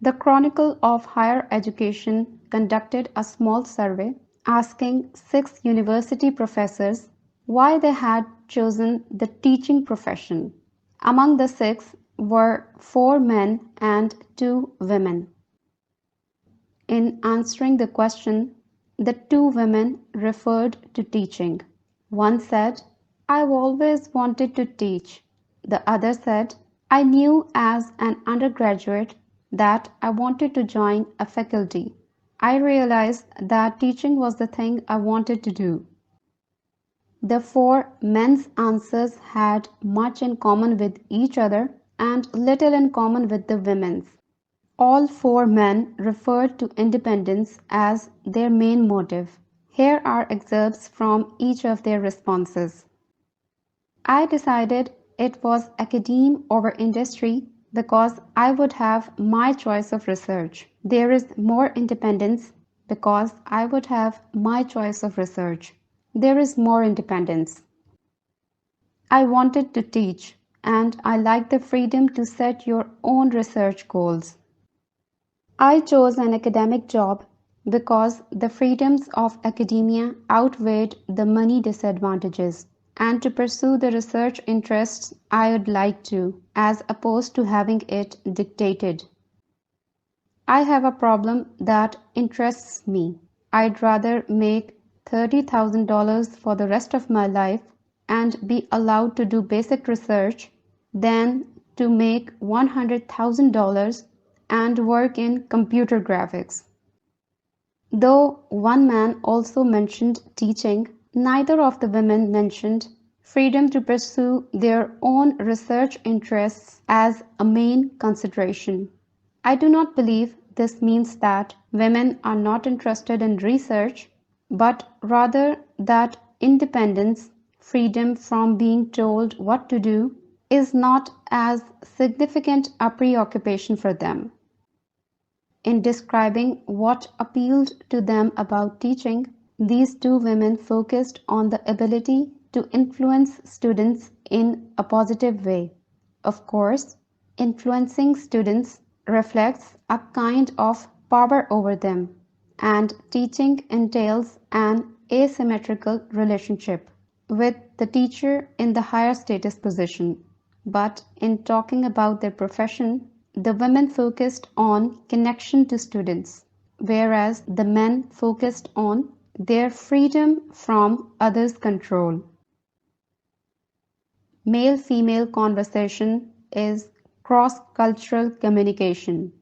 The Chronicle of Higher Education conducted a small survey asking 6 university professors why they had chosen the teaching profession. Among the 6 were 4 men and 2 women. In answering the question, the 2 women referred to teaching. One said, I've always wanted to teach. The other said, I knew as an undergraduate that I wanted to join a faculty. I realized that teaching was the thing I wanted to do. The 4 men's answers had much in common with each other and little in common with the women's. All 4 men referred to independence as their main motive. Here are excerpts from each of their responses. I decided it was academe over industry because I would have my choice of research. There is more independence because I would have my choice of research. There is more independence. I wanted to teach, and I like the freedom to set your own research goals. I chose an academic job because the freedoms of academia outweighed the money disadvantages, and to pursue the research interests I would like to, as opposed to having it dictated. I have a problem that interests me. I'd rather make $30,000 for the rest of my life and be allowed to do basic research than to make $100,000 and work in computer graphics. Though one man also mentioned teaching, neither of the women mentioned freedom to pursue their own research interests as a main consideration. I do not believe this means that women are not interested in research, but rather that independence, freedom from being told what to do, is not as significant a preoccupation for them. In describing what appealed to them about teaching, these 2 women focused on the ability to influence students in a positive way. Of course, influencing students reflects a kind of power over them, and teaching entails an asymmetrical relationship with the teacher in the higher status position. But in talking about their profession, the women focused on connection to students, whereas the men focused on their freedom from others' control. Male-female conversation is cross-cultural communication.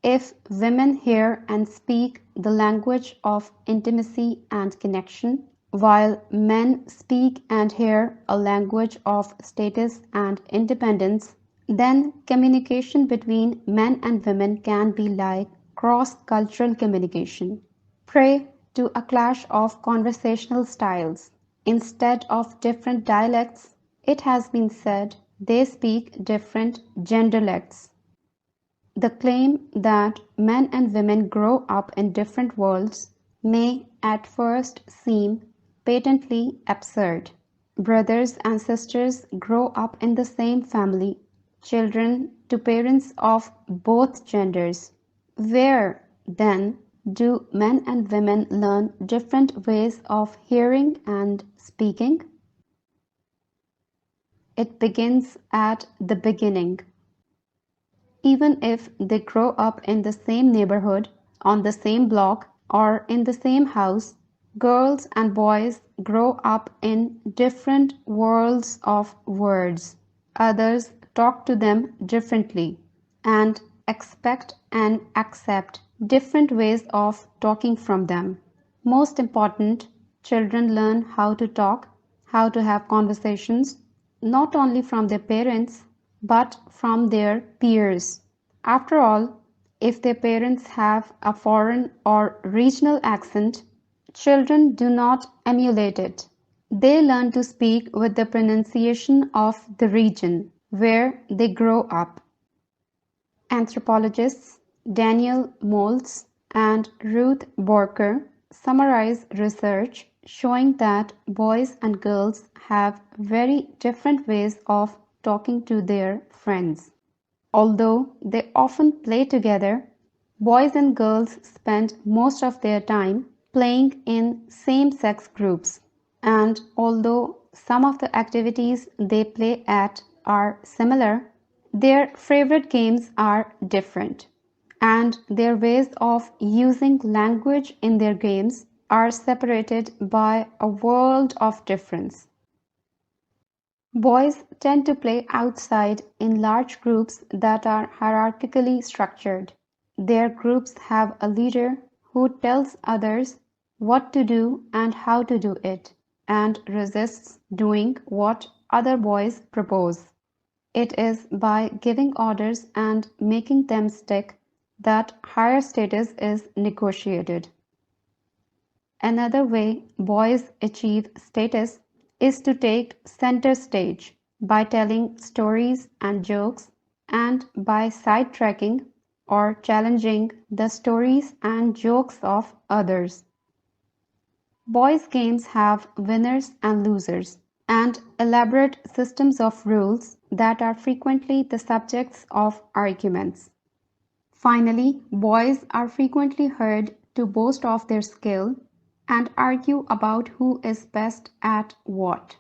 If women hear and speak the language of intimacy and connection, While men speak and hear a language of status and independence, then communication between men and women can be like cross-cultural communication, prey to a clash of conversational styles. Instead of different dialects, it has been said they speak different genderlects. The claim that men and women grow up in different worlds may at first seem patently absurd. Brothers and sisters grow up in the same family, children to parents of both genders. Where, then, do men and women learn different ways of hearing and speaking? It begins at the beginning. Even if they grow up in the same neighborhood, on the same block, or in the same house, girls and boys grow up in different worlds of words. Others talk to them differently and expect and accept different ways of talking from them. Most important, children learn how to talk, how to have conversations, not only from their parents, but from their peers. After all, if their parents have a foreign or regional accent, children do not emulate it. They learn to speak with the pronunciation of the region where they grow up. Anthropologists Daniel Moles and Ruth Borker summarize research showing that boys and girls have very different ways of talking to their friends. Although they often play together, boys and girls spend most of their time playing in same-sex groups, and although some of the activities they play at are similar, their favorite games are different, and their ways of using language in their games are separated by a world of difference. Boys tend to play outside in large groups that are hierarchically structured. Their groups have a leader who tells others what to do and how to do it, and resists doing what other boys propose. It is by giving orders and making them stick that higher status is negotiated. Another way boys achieve status is to take center stage by telling stories and jokes and by sidetracking or challenging the stories and jokes of others. Boys' games have winners and losers and elaborate systems of rules that are frequently the subjects of arguments. Finally, boys are frequently heard to boast of their skill and argue about who is best at what.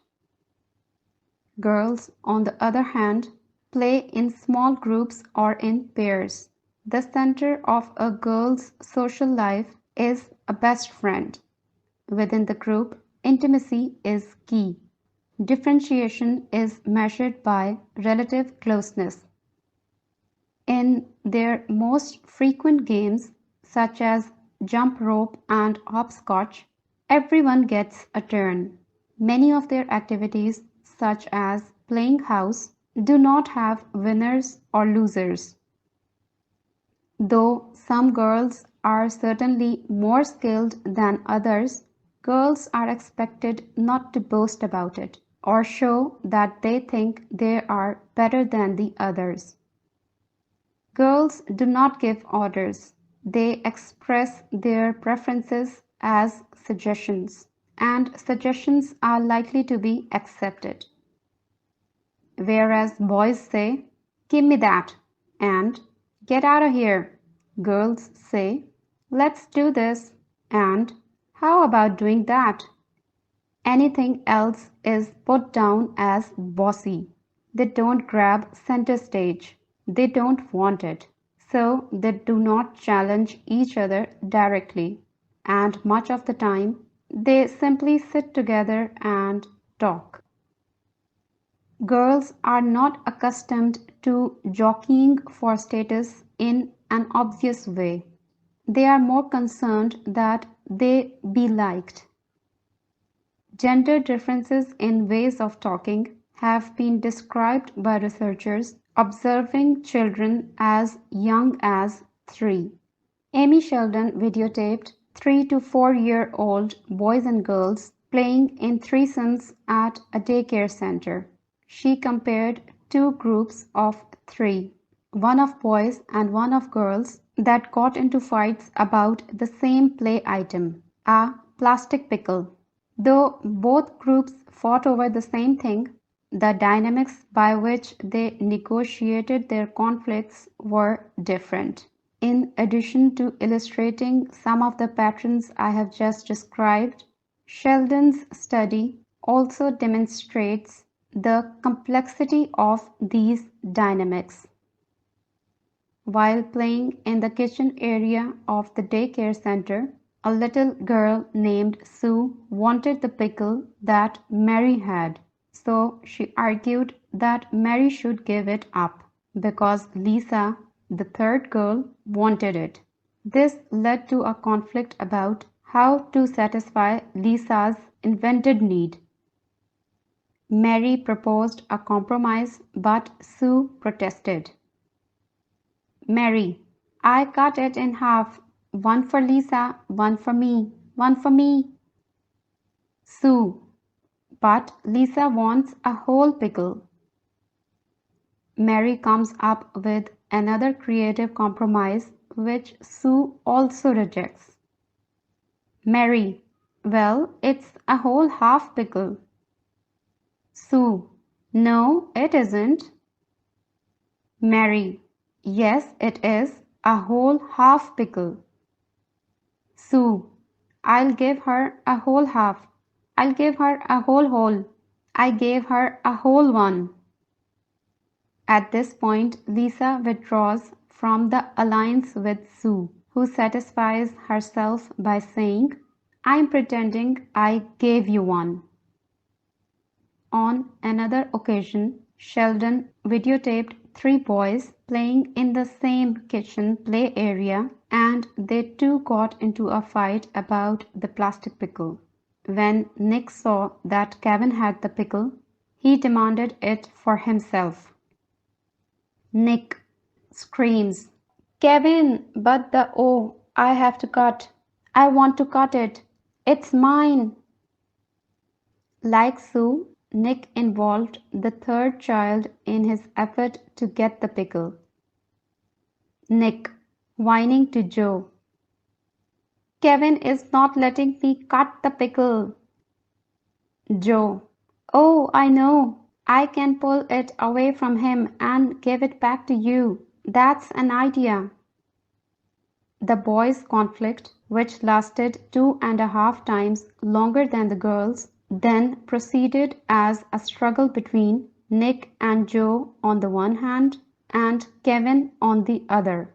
Girls, on the other hand, play in small groups or in pairs. The center of a girl's social life is a best friend. Within the group, intimacy is key. Differentiation is measured by relative closeness. In their most frequent games, such as jump rope and hopscotch, everyone gets a turn. Many of their activities, such as playing house, do not have winners or losers. Though some girls are certainly more skilled than others, girls are expected not to boast about it or show that they think they are better than the others. Girls do not give orders. They express their preferences as suggestions, and suggestions are likely to be accepted. Whereas boys say, "Give me that," and "Get out of here," girls say, "Let's do this," and "How about doing that?" Anything else is put down as bossy. They don't grab center stage. They don't want it. So they do not challenge each other directly. And much of the time, they simply sit together and talk. Girls are not accustomed to jockeying for status in an obvious way. They are more concerned that they be liked. Gender differences in ways of talking have been described by researchers observing children as young as 3. Amy Sheldon videotaped 3 to 4-year-old boys and girls playing in threesomes at a daycare center. She compared two groups of 3, one of boys and one of girls, that got into fights about the same play item, a plastic pickle. Though both groups fought over the same thing, the dynamics by which they negotiated their conflicts were different. In addition to illustrating some of the patterns I have just described, Sheldon's study also demonstrates the complexity of these dynamics. While playing in the kitchen area of the daycare center, a little girl named Sue wanted the pickle that Mary had, so she argued that Mary should give it up because Lisa, the third girl, wanted it. This led to a conflict about how to satisfy Lisa's invented need. Mary proposed a compromise, but Sue protested. Mary: I cut it in half. One for Lisa, one for me, one for me. Sue: but Lisa wants a whole pickle. Mary comes up with another creative compromise which Sue also rejects. Mary: well, it's a whole half pickle. Sue: no, it isn't. Mary: yes, it is a whole half pickle. Sue: I'll give her a whole half. I'll give her a whole. I gave her a whole one. At this point, Lisa withdraws from the alliance with Sue, who satisfies herself by saying, I'm pretending I gave you one. On another occasion, Sheldon videotaped 3 boys playing in the same kitchen play area, and they too got into a fight about the plastic pickle. When Nick saw that Kevin had the pickle, he demanded it for himself. Nick screams, Kevin, but I have to cut. I want to cut it. It's mine. Like Sue, Nick involved the third child in his effort to get the pickle. Nick, whining to Joe, Kevin is not letting me cut the pickle. Joe, oh, I know. I can pull it away from him and give it back to you. That's an idea. The boys' conflict, which lasted 2.5 times longer than the girls', then proceeded as a struggle between Nick and Joe on the one hand and Kevin on the other.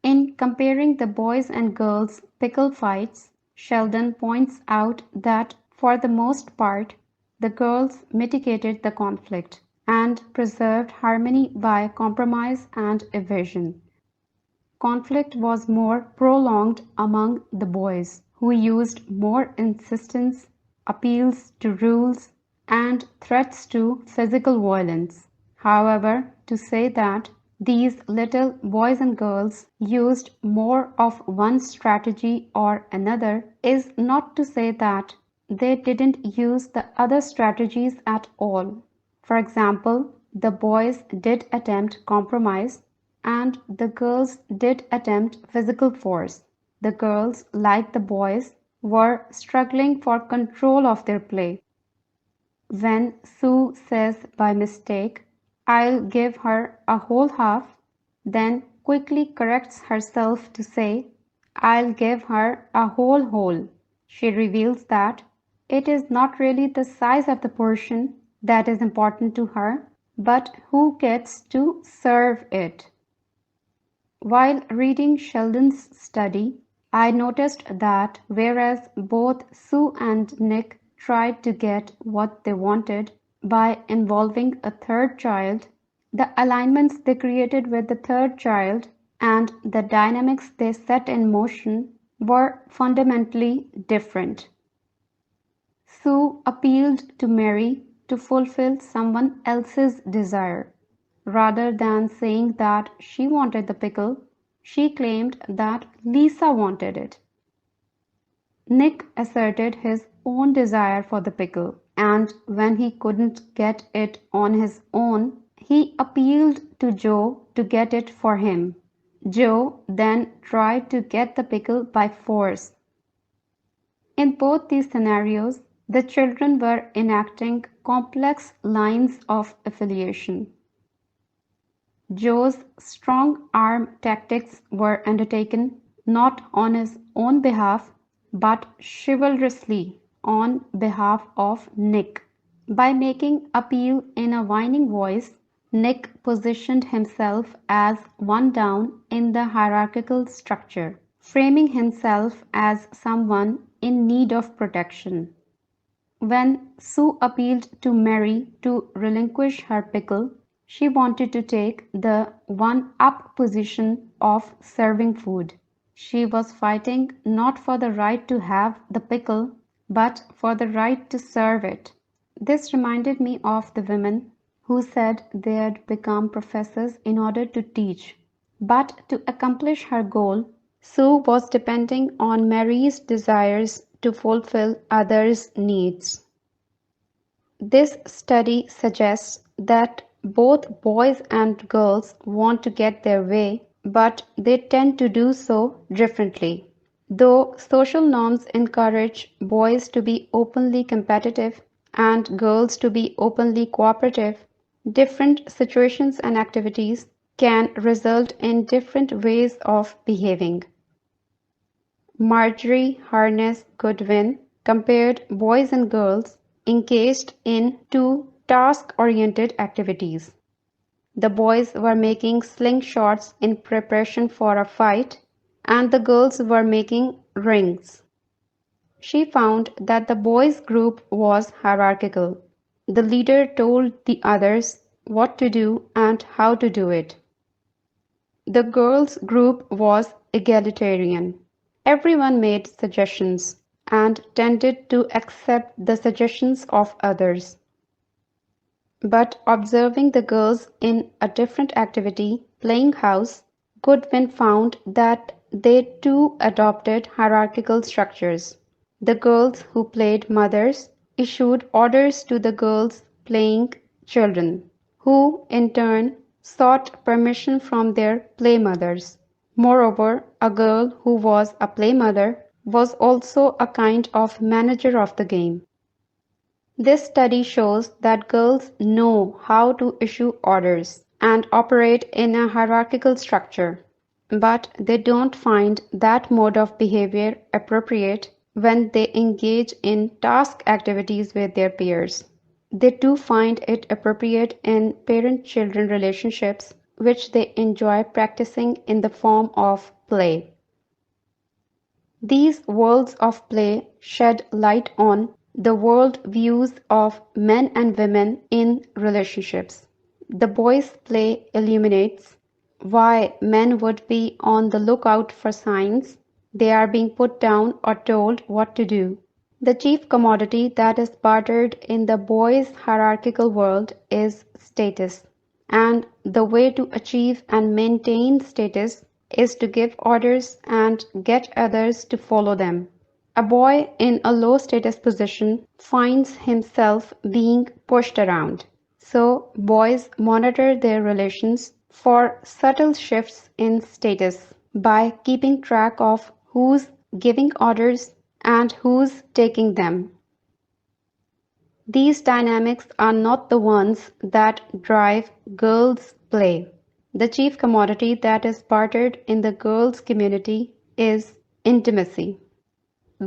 In comparing the boys' and girls' pickle fights, Sheldon points out that for the most part, the girls mitigated the conflict and preserved harmony by compromise and evasion. Conflict was more prolonged among the boys, who used more insistence, appeals to rules, and threats to physical violence. However, to say that these little boys and girls used more of one strategy or another is not to say that they didn't use the other strategies at all. For example, the boys did attempt compromise, and the girls did attempt physical force. The girls, like the boys, were struggling for control of their play. When Sue says by mistake, I'll give her a whole half, then quickly corrects herself to say, I'll give her a whole, she reveals that it is not really the size of the portion that is important to her, but who gets to serve it. While reading Sheldon's study, I noticed that whereas both Sue and Nick tried to get what they wanted by involving a third child, the alignments they created with the third child and the dynamics they set in motion were fundamentally different. Sue appealed to Mary to fulfill someone else's desire. Rather than saying that she wanted the pickle, she claimed that Lisa wanted it. Nick asserted his own desire for the pickle, and when he couldn't get it on his own, he appealed to Joe to get it for him. Joe then tried to get the pickle by force. In both these scenarios, the children were enacting complex lines of affiliation. Joe's strong-arm tactics were undertaken not on his own behalf, but chivalrously on behalf of Nick. By making appeal in a whining voice, Nick positioned himself as one down in the hierarchical structure, framing himself as someone in need of protection. When Sue appealed to Mary to relinquish her pickle, she wanted to take the one-up position of serving food. She was fighting not for the right to have the pickle, but for the right to serve it. This reminded me of the women who said they'd become professors in order to teach. But to accomplish her goal, Sue was depending on Mary's desires to fulfill others' needs. This study suggests that both boys and girls want to get their way, but they tend to do so differently. Though social norms encourage boys to be openly competitive and girls to be openly cooperative, different situations and activities can result in different ways of behaving. Marjorie Harness Goodwin compared boys and girls engaged in two task-oriented activities. The boys were making slingshots in preparation for a fight, and the girls were making rings. She found that the boys' group was hierarchical. The leader told the others what to do and how to do it. The girls' group was egalitarian. Everyone made suggestions and tended to accept the suggestions of others. But observing the girls in a different activity, playing house, Goodwin found that they too adopted hierarchical structures. The girls who played mothers issued orders to the girls playing children, who in turn sought permission from their play mothers. Moreover, a girl who was a play mother was also a kind of manager of the game. This study shows that girls know how to issue orders and operate in a hierarchical structure, but they don't find that mode of behavior appropriate when they engage in task activities with their peers. They too find it appropriate in parent-children relationships, which they enjoy practicing in the form of play. These worlds of play shed light on the world views of men and women in relationships. The boys' play illuminates why men would be on the lookout for signs they are being put down or told what to do. The chief commodity that is bartered in the boys' hierarchical world is status, and the way to achieve and maintain status is to give orders and get others to follow them. A boy in a low status position finds himself being pushed around. So boys monitor their relations for subtle shifts in status by keeping track of who's giving orders and who's taking them. These dynamics are not the ones that drive girls' play. The chief commodity that is bartered in the girls' community is intimacy.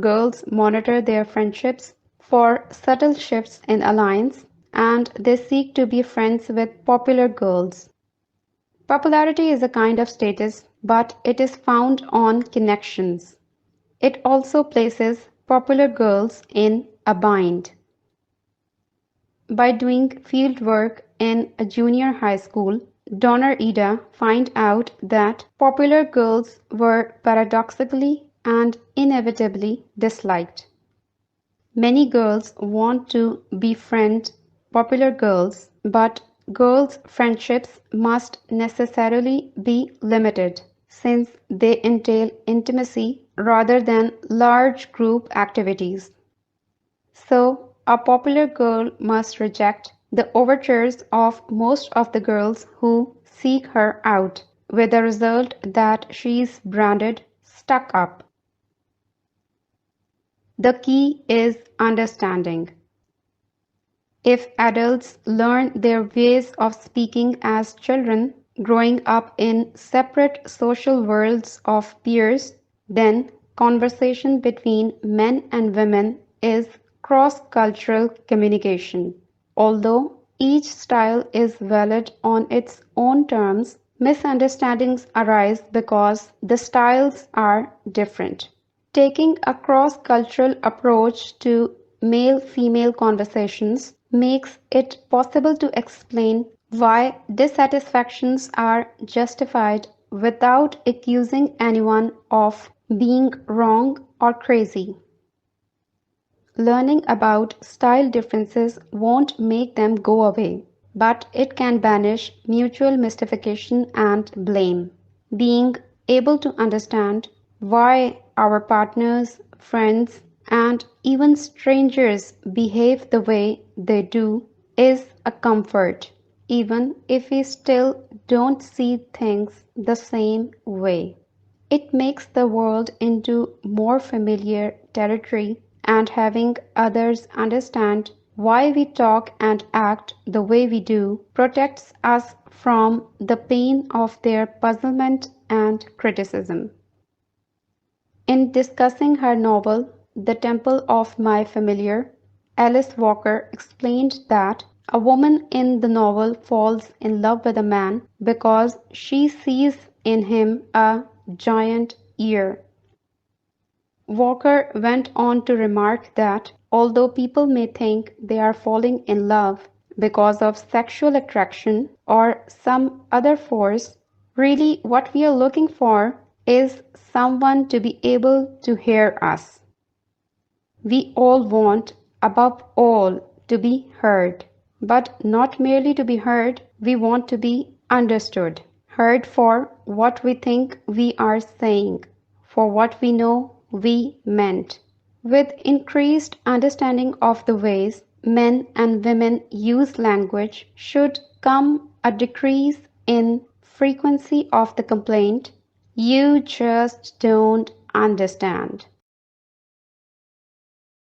Girls monitor their friendships for subtle shifts in alliance, and they seek to be friends with popular girls. Popularity is a kind of status, but it is found on connections. It also places popular girls in a bind. By doing field work in a junior high school, Donner Ida find out that popular girls were paradoxically and inevitably disliked. Many girls want to befriend popular girls, but girls' friendships must necessarily be limited, since they entail intimacy rather than large group activities. So, a popular girl must reject the overtures of most of the girls who seek her out, with the result that she's branded stuck up. The key is understanding. If adults learn their ways of speaking as children, growing up in separate social worlds of peers, then conversation between men and women is cross-cultural communication. Although each style is valid on its own terms, misunderstandings arise because the styles are different. Taking a cross-cultural approach to male-female conversations makes it possible to explain why dissatisfactions are justified without accusing anyone of being wrong or crazy. Learning about style differences won't make them go away, but it can banish mutual mystification and blame. Being able to understand why our partners, friends, and even strangers behave the way they do is a comfort, even if we still don't see things the same way. It makes the world into more familiar territory, and having others understand why we talk and act the way we do protects us from the pain of their puzzlement and criticism. In discussing her novel, The Temple of My Familiar, Alice Walker explained that a woman in the novel falls in love with a man because she sees in him a giant ear. Walker went on to remark that although people may think they are falling in love because of sexual attraction or some other force, really what we are looking for is someone to be able to hear us. We all want, above all, to be heard. But not merely to be heard, we want to be understood. Heard for what we think we are saying, for what we know we meant. With increased understanding of the ways men and women use language should come a decrease in frequency of the complaint, "You just don't understand."